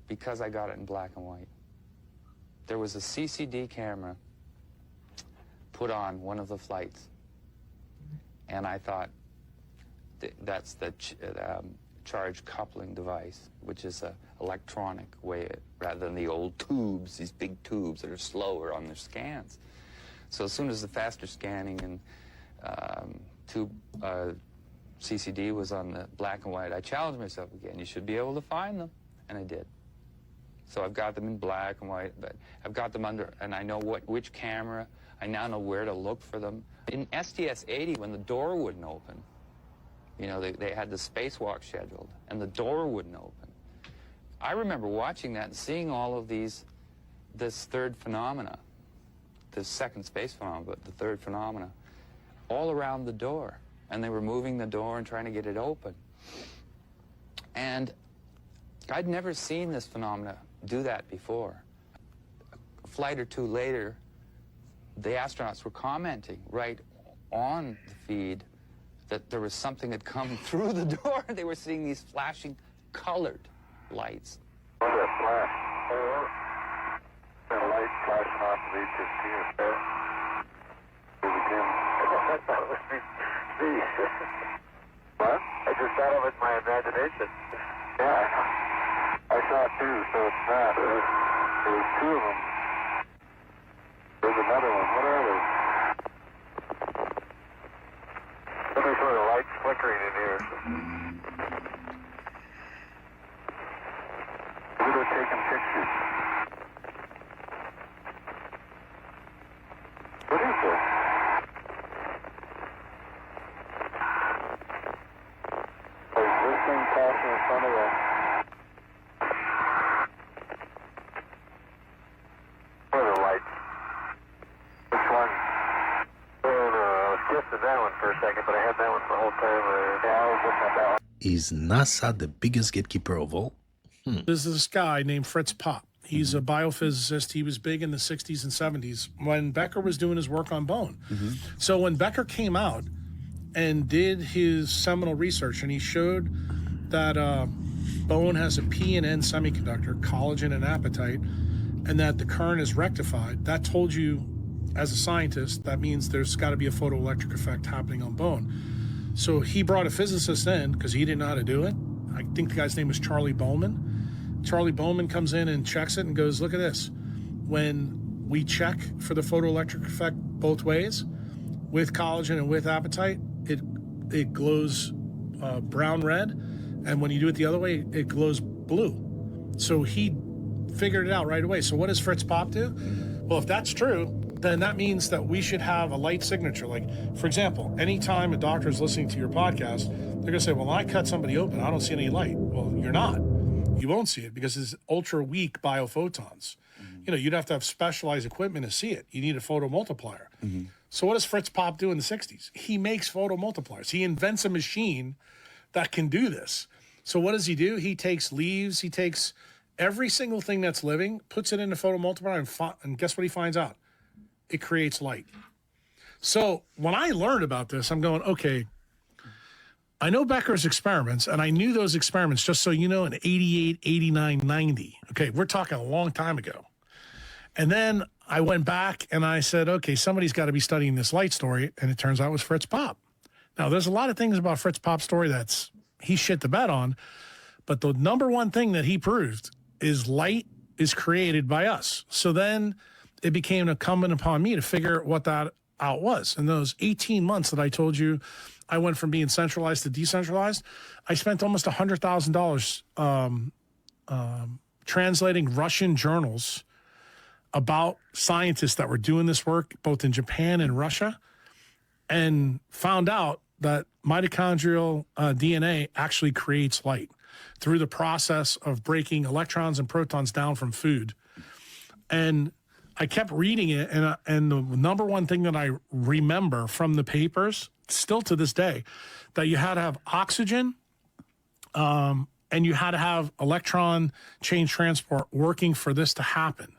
because I got it in black and white. There was a CCD camera put on one of the flights, and I thought that's the charge coupling device, which is an electronic way, rather than the old tubes, these big tubes that are slower on their scans. So as soon as the faster scanning and tube CCD was on the black and white, I challenged myself again. You should be able to find them, and I did. So I've got them in black and white, but I've got them under, and I know which camera. I now know where to look for them. In STS-80, when the door wouldn't open, you know, they had the spacewalk scheduled, and the door wouldn't open. I remember watching that and seeing all of this third phenomena, the second space phenomena, but the third phenomena, all around the door. And they were moving the door and trying to get it open. And I'd never seen this phenomena do that before. A flight or two later, the astronauts were commenting right on the feed that there was something had come through the door. They were seeing these flashing colored lights. What a flash. The light flashing off of HST. What? I just thought of it in my imagination. Yeah, I saw it too, so it's not. There was two of them. There's another one. What are they? Some sort of lights flickering in here. Maybe they're taking pictures. What is this? Passing in front of us. What are the lights? Which one? I was guessing that one for a second, but I had that one the whole time. Yeah, I was looking at that one. Is NASA the biggest gatekeeper of all? There's this guy named Fritz Popp. He's a biophysicist. He was big in the 60s and 70s when Becker was doing his work on bone. So when Becker came out and did his seminal research, and he showed that bone has a P and N semiconductor, collagen and apatite, and that the current is rectified, that told you, as a scientist, that means there's got to be a photoelectric effect happening on bone. So he brought a physicist in because he didn't know how to do it. I think the guy's name was Charlie Bowman. Charlie Bowman comes in and checks it and goes, look at this. When we check for the photoelectric effect both ways, with collagen and with apatite, it glows brown-red. And when you do it the other way, it glows blue. So he figured it out right away. So what does Fritz Popp do? Well, if that's true, then that means that we should have a light signature. Like, for example, anytime a doctor is listening to your podcast, they're going to say, well, when I cut somebody open, I don't see any light. Well, you're not. You won't see it because it's ultra weak biophotons. You know, you'd have to have specialized equipment to see it. You need a photomultiplier. So what does Fritz Popp do in the 60s? He makes photomultipliers. He invents a machine that can do this. So what does he do? He takes leaves, he takes every single thing that's living, puts it in a photomultiplier, and guess what he finds out? It creates light. So when I learned about this, I'm going, okay, I know Becker's experiments, and I knew those experiments, just so you know, in 88, 89, 90. Okay, we're talking a long time ago. And then I went back and I said, okay, somebody's got to be studying this light story, and it turns out it was Fritz Popp. Now, there's a lot of things about Fritz Popp's story that's he shit the bed on, but the number one thing that he proved is light is created by us. So then it became incumbent upon me to figure what that out was. In those 18 months that I told you, I went from being centralized to decentralized. I spent almost $100,000 translating Russian journals about scientists that were doing this work, both in Japan and Russia, and found out that mitochondrial DNA actually creates light through the process of breaking electrons and protons down from food. And I kept reading it, and the number one thing that I remember from the papers, still to this day, that you had to have oxygen and you had to have electron chain transport working for this to happen.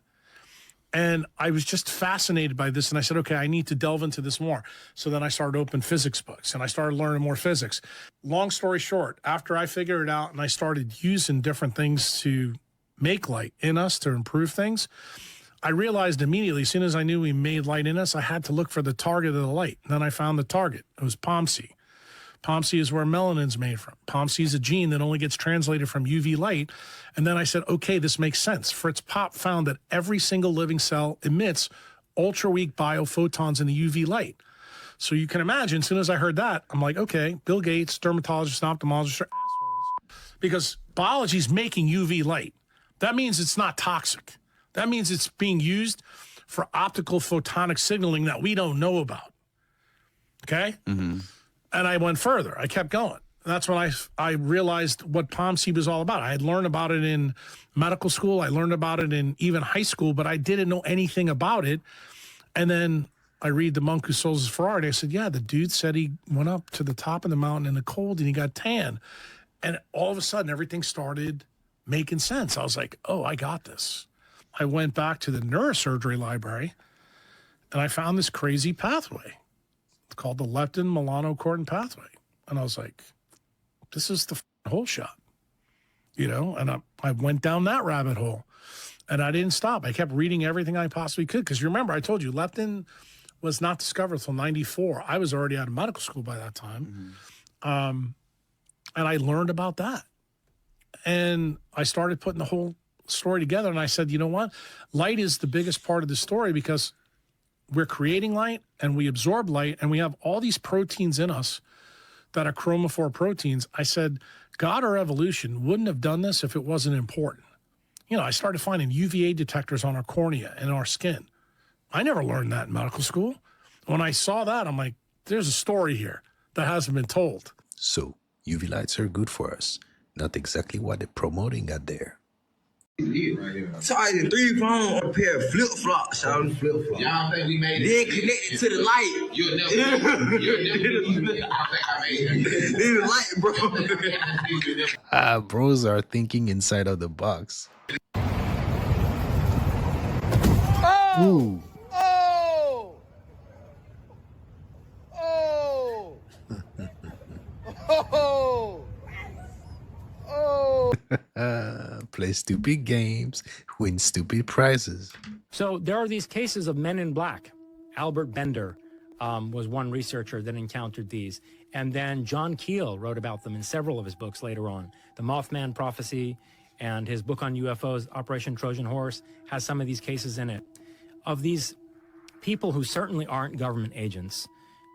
And I was just fascinated by this, and I said, okay, I need to delve into this more. So then I started open physics books, and I started learning more physics. Long story short, after I figured it out and I started using different things to make light in us to improve things, I realized immediately, as soon as I knew we made light in us, I had to look for the target of the light. And then I found the target. It was POMC. POMC is where melanin's made from. POMC is a gene that only gets translated from UV light. And then I said, okay, this makes sense. Fritz Popp found that every single living cell emits ultra-weak biophotons in the UV light. So you can imagine, as soon as I heard that, I'm like, okay, Bill Gates, dermatologists, and ophthalmologists are assholes because biology's making UV light. That means it's not toxic. That means it's being used for optical photonic signaling that we don't know about. Okay? Mm-hmm. And I went further. I kept going. That's when I realized what POMC was all about. I had learned about it in medical school. I learned about it in even high school, but I didn't know anything about it. And then I read The Monk Who Sold His Ferrari. I said, yeah, the dude said he went up to the top of the mountain in the cold and he got tan. And all of a sudden, everything started making sense. I was like, oh, I got this. I went back to the neurosurgery library and I found this crazy pathway. It's called the leptin-melanocortin pathway. And I was like, this is the whole shot, you know? And I went down that rabbit hole and I didn't stop. I kept reading everything I possibly could. Because you remember, I told you, leptin was not discovered until 94. I was already out of medical school by that time. Mm-hmm. And I learned about that. And I started putting the whole story together. And I said, you know what? Light is the biggest part of the story because we're creating light and we absorb light and we have all these proteins in us that are chromophore proteins. I said, God or evolution wouldn't have done this if it wasn't important. You know, I started finding UVA detectors on our cornea and our skin. I never learned that in medical school. When I saw that, I'm like, there's a story here that hasn't been told. So UV lights are good for us. Not exactly what they're promoting out there. Charging 3 phones on a pair of flip-flops, y'all. Y'all think we made it? Then connected to the light. You'll never believe it. I think I made it. Need the light, bro. Bros are thinking inside of the box. Oh! Ooh. Oh! Oh! Oh! Play stupid games, win stupid prizes. So there are these cases of men in black. Albert Bender was one researcher that encountered these. And then John Keel wrote about them in several of his books later on. The Mothman Prophecy and his book on UFOs, Operation Trojan Horse, has some of these cases in it. Of these people who certainly aren't government agents,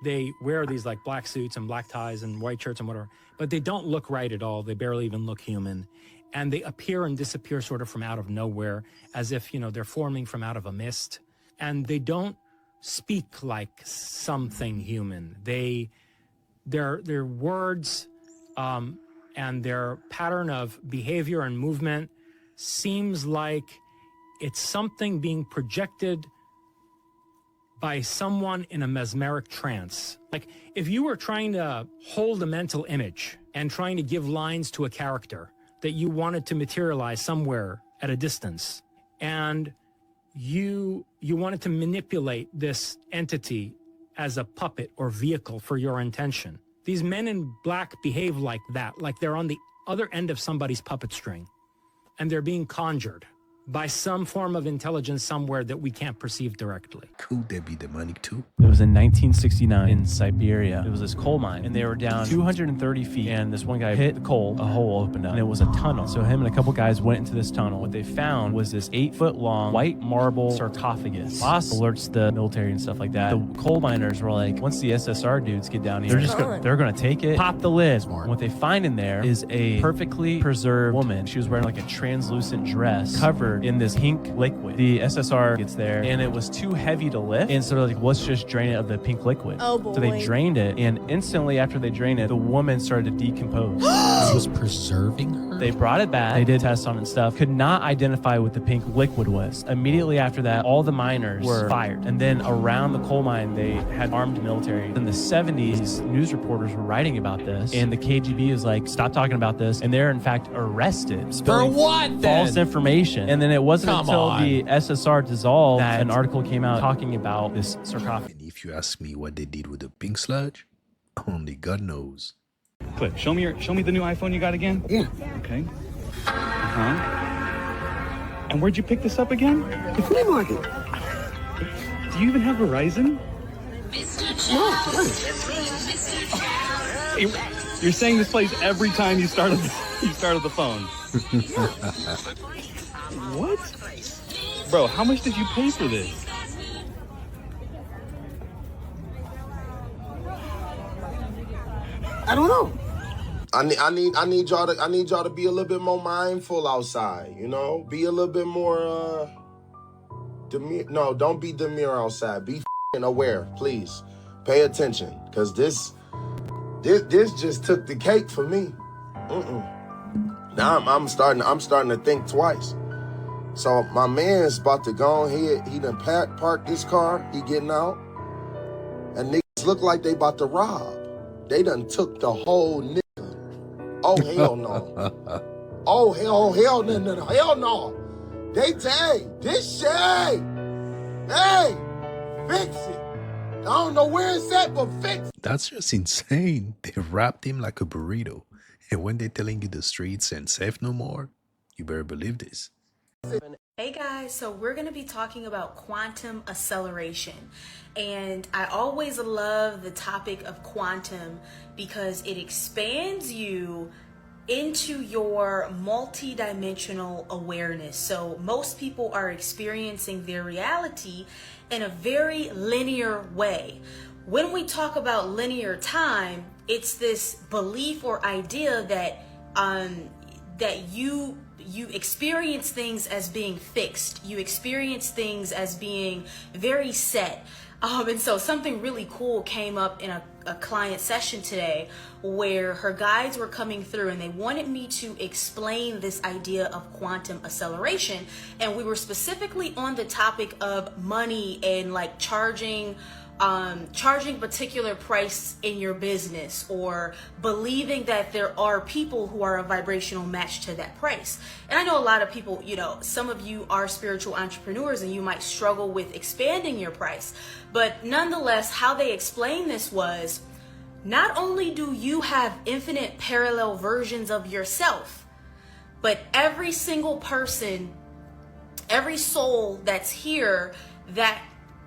they wear these like black suits and black ties and white shirts and whatever, but they don't look right at all. They barely even look human. And they appear and disappear sort of from out of nowhere, as if, you know, they're forming from out of a mist. And they don't speak like something human. Their words and their pattern of behavior and movement seems like it's something being projected by someone in a mesmeric trance. Like if you were trying to hold a mental image and trying to give lines to a character that you wanted to materialize somewhere at a distance, and you wanted to manipulate this entity as a puppet or vehicle for your intention. These men in black behave like that, like they're on the other end of somebody's puppet string, and they're being conjured by some form of intelligence somewhere that we can't perceive directly. Could they be demonic too? It was in 1969 in Siberia. It was this coal mine, and they were down 230 feet, and this one guy hit the coal, a hole opened up, and it was a tunnel. So him and a couple guys went into this tunnel. What they found was this 8-foot-long white marble sarcophagus. Boss alerts the military and stuff like that. The coal miners were like, once the SSR dudes get down here, they're gonna take it, pop the lid. And what they find in there is a perfectly preserved woman. She was wearing like a translucent dress covered in this pink liquid. The SSR gets there and it was too heavy to lift, and so they're like, let's just drain it of the pink liquid. Oh boy. So they drained it, and instantly after they drained it, the woman started to decompose. It was preserving her? They brought it back, they did tests on it and stuff, could not identify what the pink liquid was. Immediately after that, all the miners were fired, and then around the coal mine they had armed military. In the 70s, news reporters were writing about this, and the KGB is like, stop talking about this, and they're in fact arrested for what then? False information. And then it wasn't until the SSR dissolved that an article came out talking about this sarcophagus. And if you ask me what they did with the pink sludge, only God knows. Cliff, show me the new iPhone you got again. Yeah. Okay. And where'd you pick this up again? The flea market. Do you even have Verizon? No. You're saying this plays every time you started the phone. What? Bro, how much did you pay for this? I don't know. I need y'all to be a little bit more mindful outside, you know? Be a little bit more demure. No, don't be demure outside. Be aware, please. Pay attention, cuz this just took the cake for me. Now I'm starting to think twice. So my man's about to go ahead. He done parked this car. He getting out. And niggas look like they about to rob. They done took the whole nigga. Oh, hell no. Oh, hell no. They say, this shit. Hey, fix it. I don't know where it's at, but fix it. That's just insane. They wrapped him like a burrito. And when they're telling you the streets ain't safe no more, you better believe this. Hey guys, so we're going to be talking about quantum acceleration. And I always love the topic of quantum because it expands you into your multi-dimensional awareness. So most people are experiencing their reality in a very linear way. When we talk about linear time, it's this belief or idea that that you experience things as being fixed. You experience things as being very set. And so something really cool came up in a client session today where her guides were coming through and they wanted me to explain this idea of quantum acceleration. And we were specifically on the topic of money and like charging particular price in your business, or believing that there are people who are a vibrational match to that price. And I know a lot of people, you know, some of you are spiritual entrepreneurs and you might struggle with expanding your price. But nonetheless, how they explained this was, not only do you have infinite parallel versions of yourself, but every single person, every soul that's here that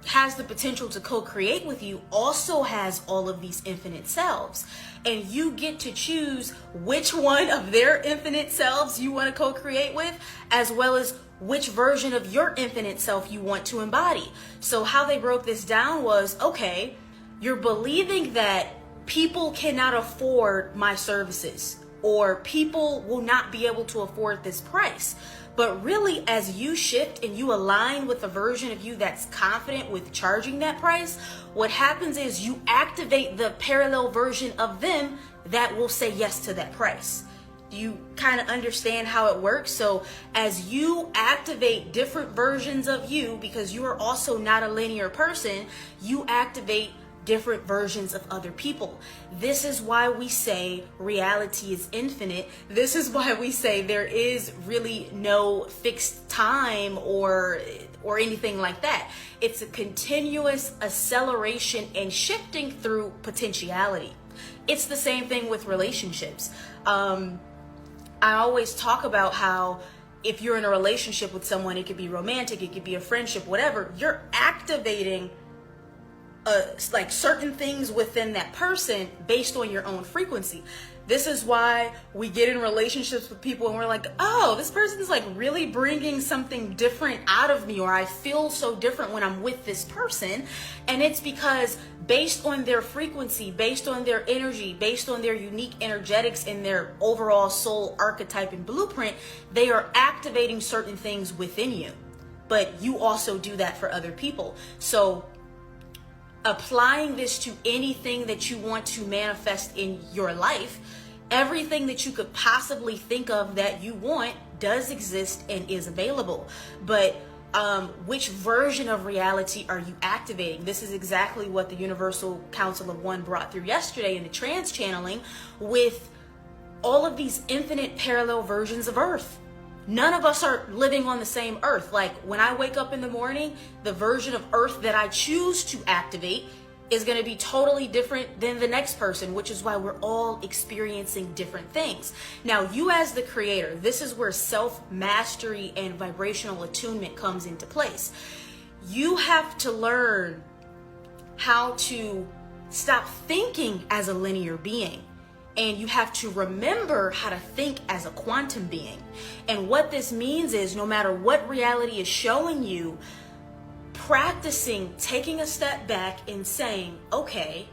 has the potential to co-create with you also has all of these infinite selves, and you get to choose which one of their infinite selves you want to co-create with, as well as which version of your infinite self you want to embody. So how they broke this down was, okay, you're believing that people cannot afford my services, or people will not be able to afford this price. But really, as you shift and you align with a version of you that's confident with charging that price, what happens is you activate the parallel version of them that will say yes to that price. Do you kind of understand how it works? So as you activate different versions of you, because you are also not a linear person, you activate different versions of other people. This is why we say reality is infinite. This is why we say there is really no fixed time or anything like that. It's a continuous acceleration and shifting through potentiality. It's the same thing with relationships. I always talk about how if you're in a relationship with someone, it could be romantic, it could be a friendship, whatever, you're activating like certain things within that person based on your own frequency. This is why we get in relationships with people and we're like, oh, this person's like really bringing something different out of me, or I feel so different when I'm with this person. And it's because based on their frequency, based on their energy, based on their unique energetics and their overall soul archetype and blueprint, they are activating certain things within you. But you also do that for other people. So applying this to anything that you want to manifest in your life, everything that you could possibly think of that you want does exist and is available. But which version of reality are you activating? This is exactly what the Universal Council of One brought through yesterday in the trans channeling with all of these infinite parallel versions of Earth. None of us are living on the same Earth. Like when I wake up in the morning, the version of Earth that I choose to activate is going to be totally different than the next person, which is why we're all experiencing different things. Now, you as the creator, this is where self-mastery and vibrational attunement comes into place. You have to learn how to stop thinking as a linear being. And you have to remember how to think as a quantum being. And what this means is no matter what reality is showing you, practicing taking a step back and saying, okay,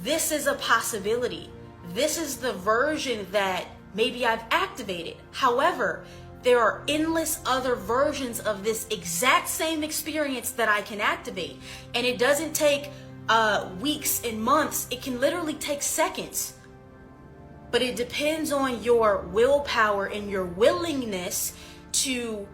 this is a possibility. this is the version that maybe I've activated. However, there are endless other versions of this exact same experience that I can activate. And it doesn't take weeks and months. It can literally take seconds. But it depends on your willpower and your willingness to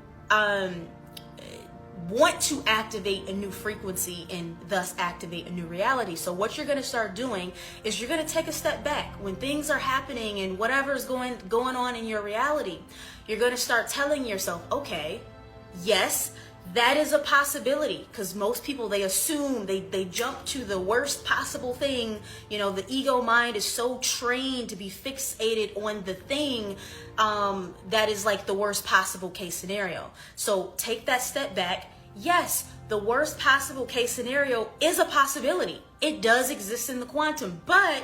want to activate a new frequency and thus activate a new reality. So what you're going to start doing is you're going to take a step back when things are happening and whatever's going on in your reality. You're going to start telling yourself, okay, yes, that is a possibility, because most people, they assume, they jump to the worst possible thing. You know, the ego mind is so trained to be fixated on the thing that is like the worst possible case scenario. So take that step back. Yes, the worst possible case scenario is a possibility. It does exist in the quantum, but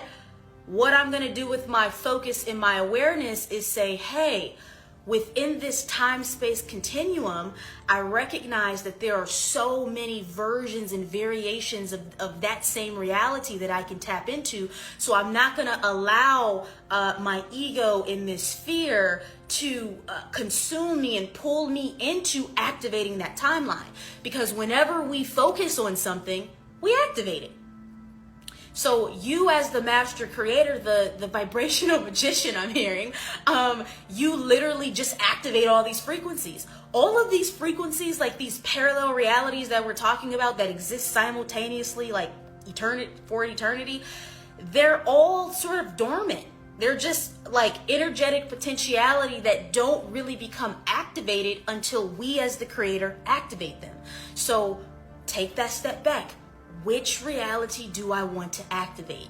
what I'm going to do with my focus and my awareness is say, hey, within this time-space continuum, I recognize that there are so many versions and variations of that same reality that I can tap into. So I'm not going to allow my ego in this fear to consume me and pull me into activating that timeline. Because whenever we focus on something, we activate it. So you, as the master creator, the vibrational magician I'm hearing, you literally just activate all these frequencies. All of these frequencies, like these parallel realities that we're talking about that exist simultaneously, like eternity, they're all sort of dormant. They're just like energetic potentiality that don't really become activated until we as the creator activate them. So take that step back. Which reality do I want to activate?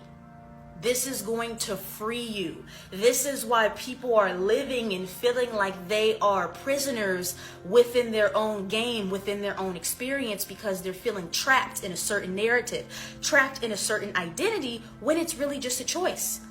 This is going to free you. This is why people are living and feeling like they are prisoners within their own game, within their own experience, because they're feeling trapped in a certain narrative, trapped in a certain identity, when it's really just a choice.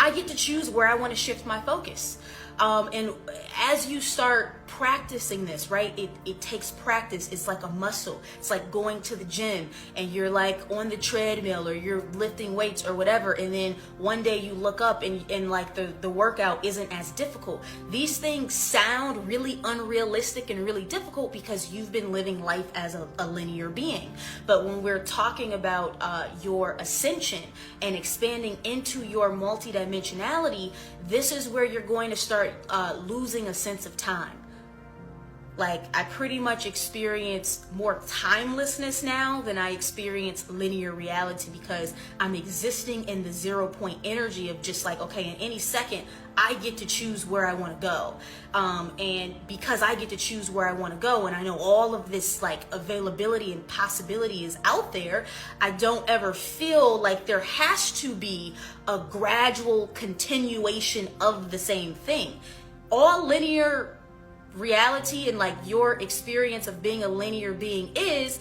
I get to choose where I want to shift my focus. And as you start practicing this, right, it takes practice. It's like a muscle. It's like going to the gym and you're like on the treadmill or you're lifting weights or whatever. And then one day you look up and like the workout isn't as difficult. These things sound really unrealistic and really difficult because you've been living life as a linear being. But when we're talking about your ascension and expanding into your multidimensionality, this is where you're going to start losing a sense of time. Like, I pretty much experience more timelessness now than I experience linear reality, because I'm existing in the 0 point energy of just like, okay, in any second I get to choose where I want to go. And because I get to choose where I want to go, and I know all of this like availability and possibility is out there, I don't ever feel like there has to be a gradual continuation of the same thing. All linear reality and like your experience of being a linear being is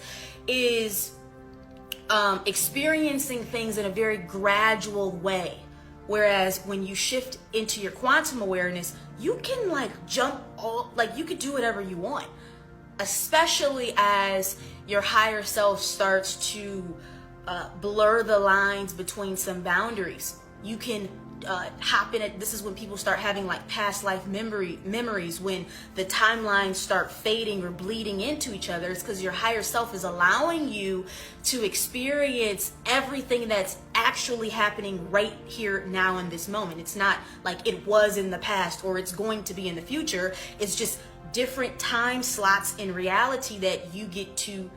experiencing things in a very gradual way. Whereas when you shift into your quantum awareness, you can like jump all, like you could do whatever you want, especially as your higher self starts to blur the lines between some boundaries. You can hop in it. This is when people start having like past life memories, when the timelines start fading or bleeding into each other. It's because your higher self is allowing you to experience everything that's actually happening right here now in this moment. It's not like it was in the past or it's going to be in the future. It's just different time slots in reality that you get to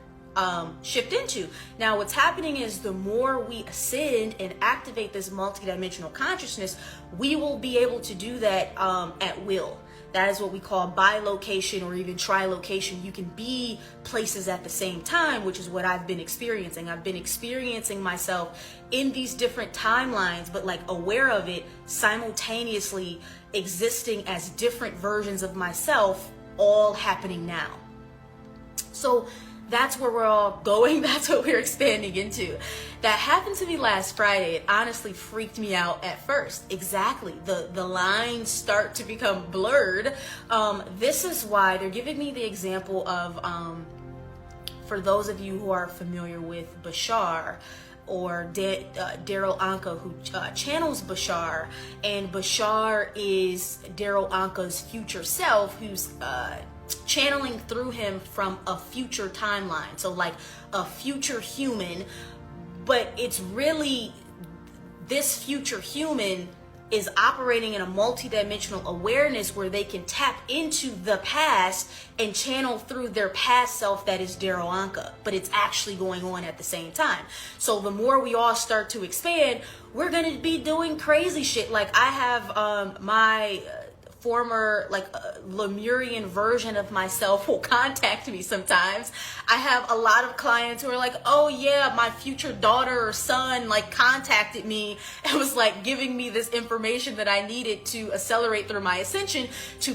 shift into. Now what's happening is the more we ascend and activate this multidimensional consciousness, we will be able to do that at will. That is what we call bilocation or even trilocation. You can be places at the same time, which is what I've been experiencing. I've been experiencing myself in these different timelines, but like aware of it, simultaneously existing as different versions of myself, all happening now. So that's where we're all going. That's what we're expanding into. That happened to me last Friday. It honestly freaked me out at first. Exactly. The lines start to become blurred. This is why they're giving me the example of, for those of you who are familiar with Bashar, or Daryl Anka, who channels Bashar, and Bashar is Daryl Anka's future self, who's channeling through him from a future timeline, so like a future human, but it's really this future human is operating in a multidimensional awareness where they can tap into the past and channel through their past self that is Daryl Anka, but it's actually going on at the same time. So the more we all start to expand, we're gonna be doing crazy shit. Like I have my former Lemurian version of myself will contact me sometimes. I have a lot of clients who are like, oh yeah, my future daughter or son like contacted me and was like giving me this information that I needed to accelerate through my ascension to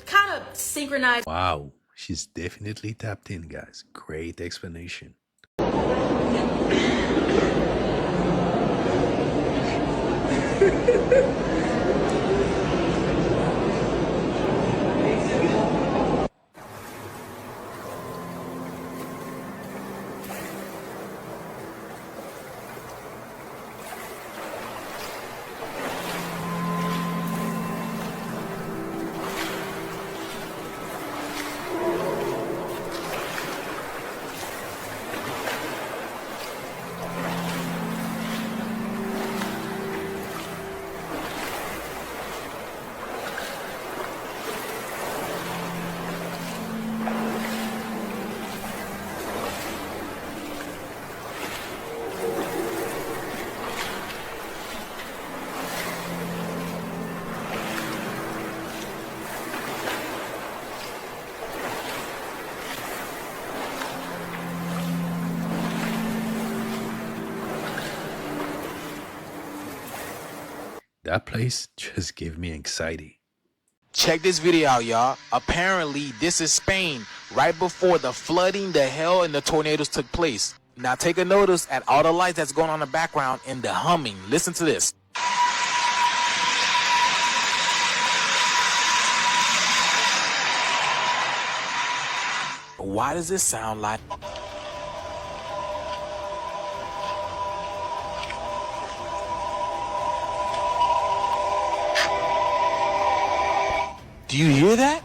kind of synchronize. Wow, she's definitely tapped in, guys. Great explanation. That place just gave me anxiety. Check this video out, y'all. Apparently, this is Spain, right before the flooding, the hail, and the tornadoes took place. Now take a notice at all the lights that's going on in the background and the humming. Listen to this. Why does this sound like... Do you hear that?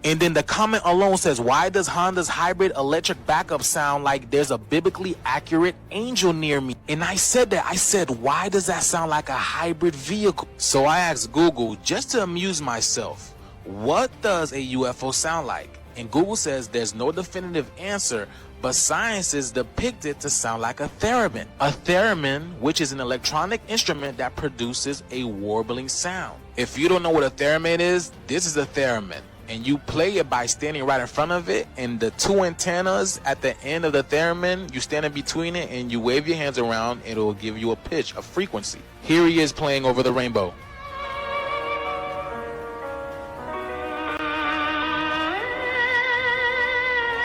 And then the comment alone says, why does Honda's hybrid electric backup sound like there's a biblically accurate angel near me? And I said that. I said, why does that sound like a hybrid vehicle? So I asked Google, just to amuse myself, what does a UFO sound like? And Google says there's no definitive answer, but science is depicted to sound like a theremin. A theremin, which is an electronic instrument that produces a warbling sound. If you don't know what a theremin is, this is a theremin. And you play it by standing right in front of it, and the two antennas at the end of the theremin, you stand in between it and you wave your hands around, and it will give you a pitch, a frequency. Here he is playing over the rainbow.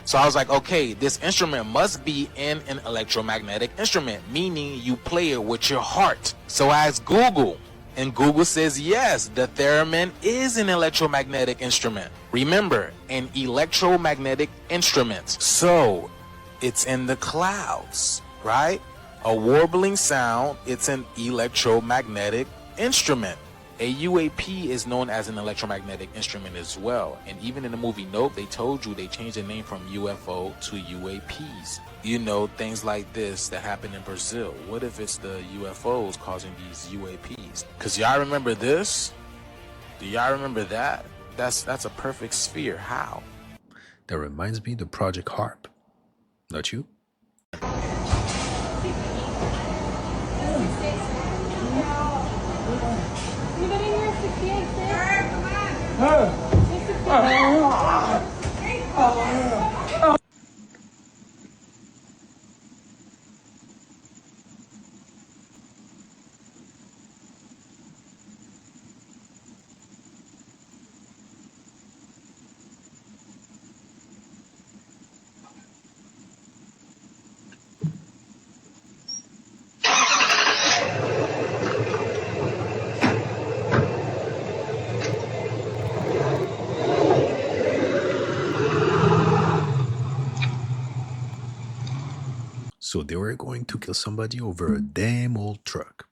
So I was like, okay, this instrument must be in an electromagnetic instrument, meaning you play it with your heart. So I asked Google, and Google says, yes, the theremin is an electromagnetic instrument. Remember, an electromagnetic instrument. So it's in the clouds, right? A warbling sound, it's an electromagnetic instrument. A UAP is known as an electromagnetic instrument as well. And even in the movie Nope, they told you they changed the name from UFO to UAPs. You know, things like this that happen in Brazil. What if it's the UFOs causing these UAPs? Because y'all remember this? Do y'all remember that? That's a perfect sphere. How? That reminds me of the Project Harp. Not you? So they were going to kill somebody over a damn old truck.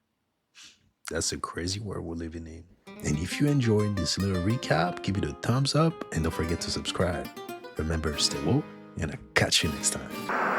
That's a crazy world we're living in. And if you enjoyed this little recap, give it a thumbs up and don't forget to subscribe. Remember, stay woke, and I'll catch you next time.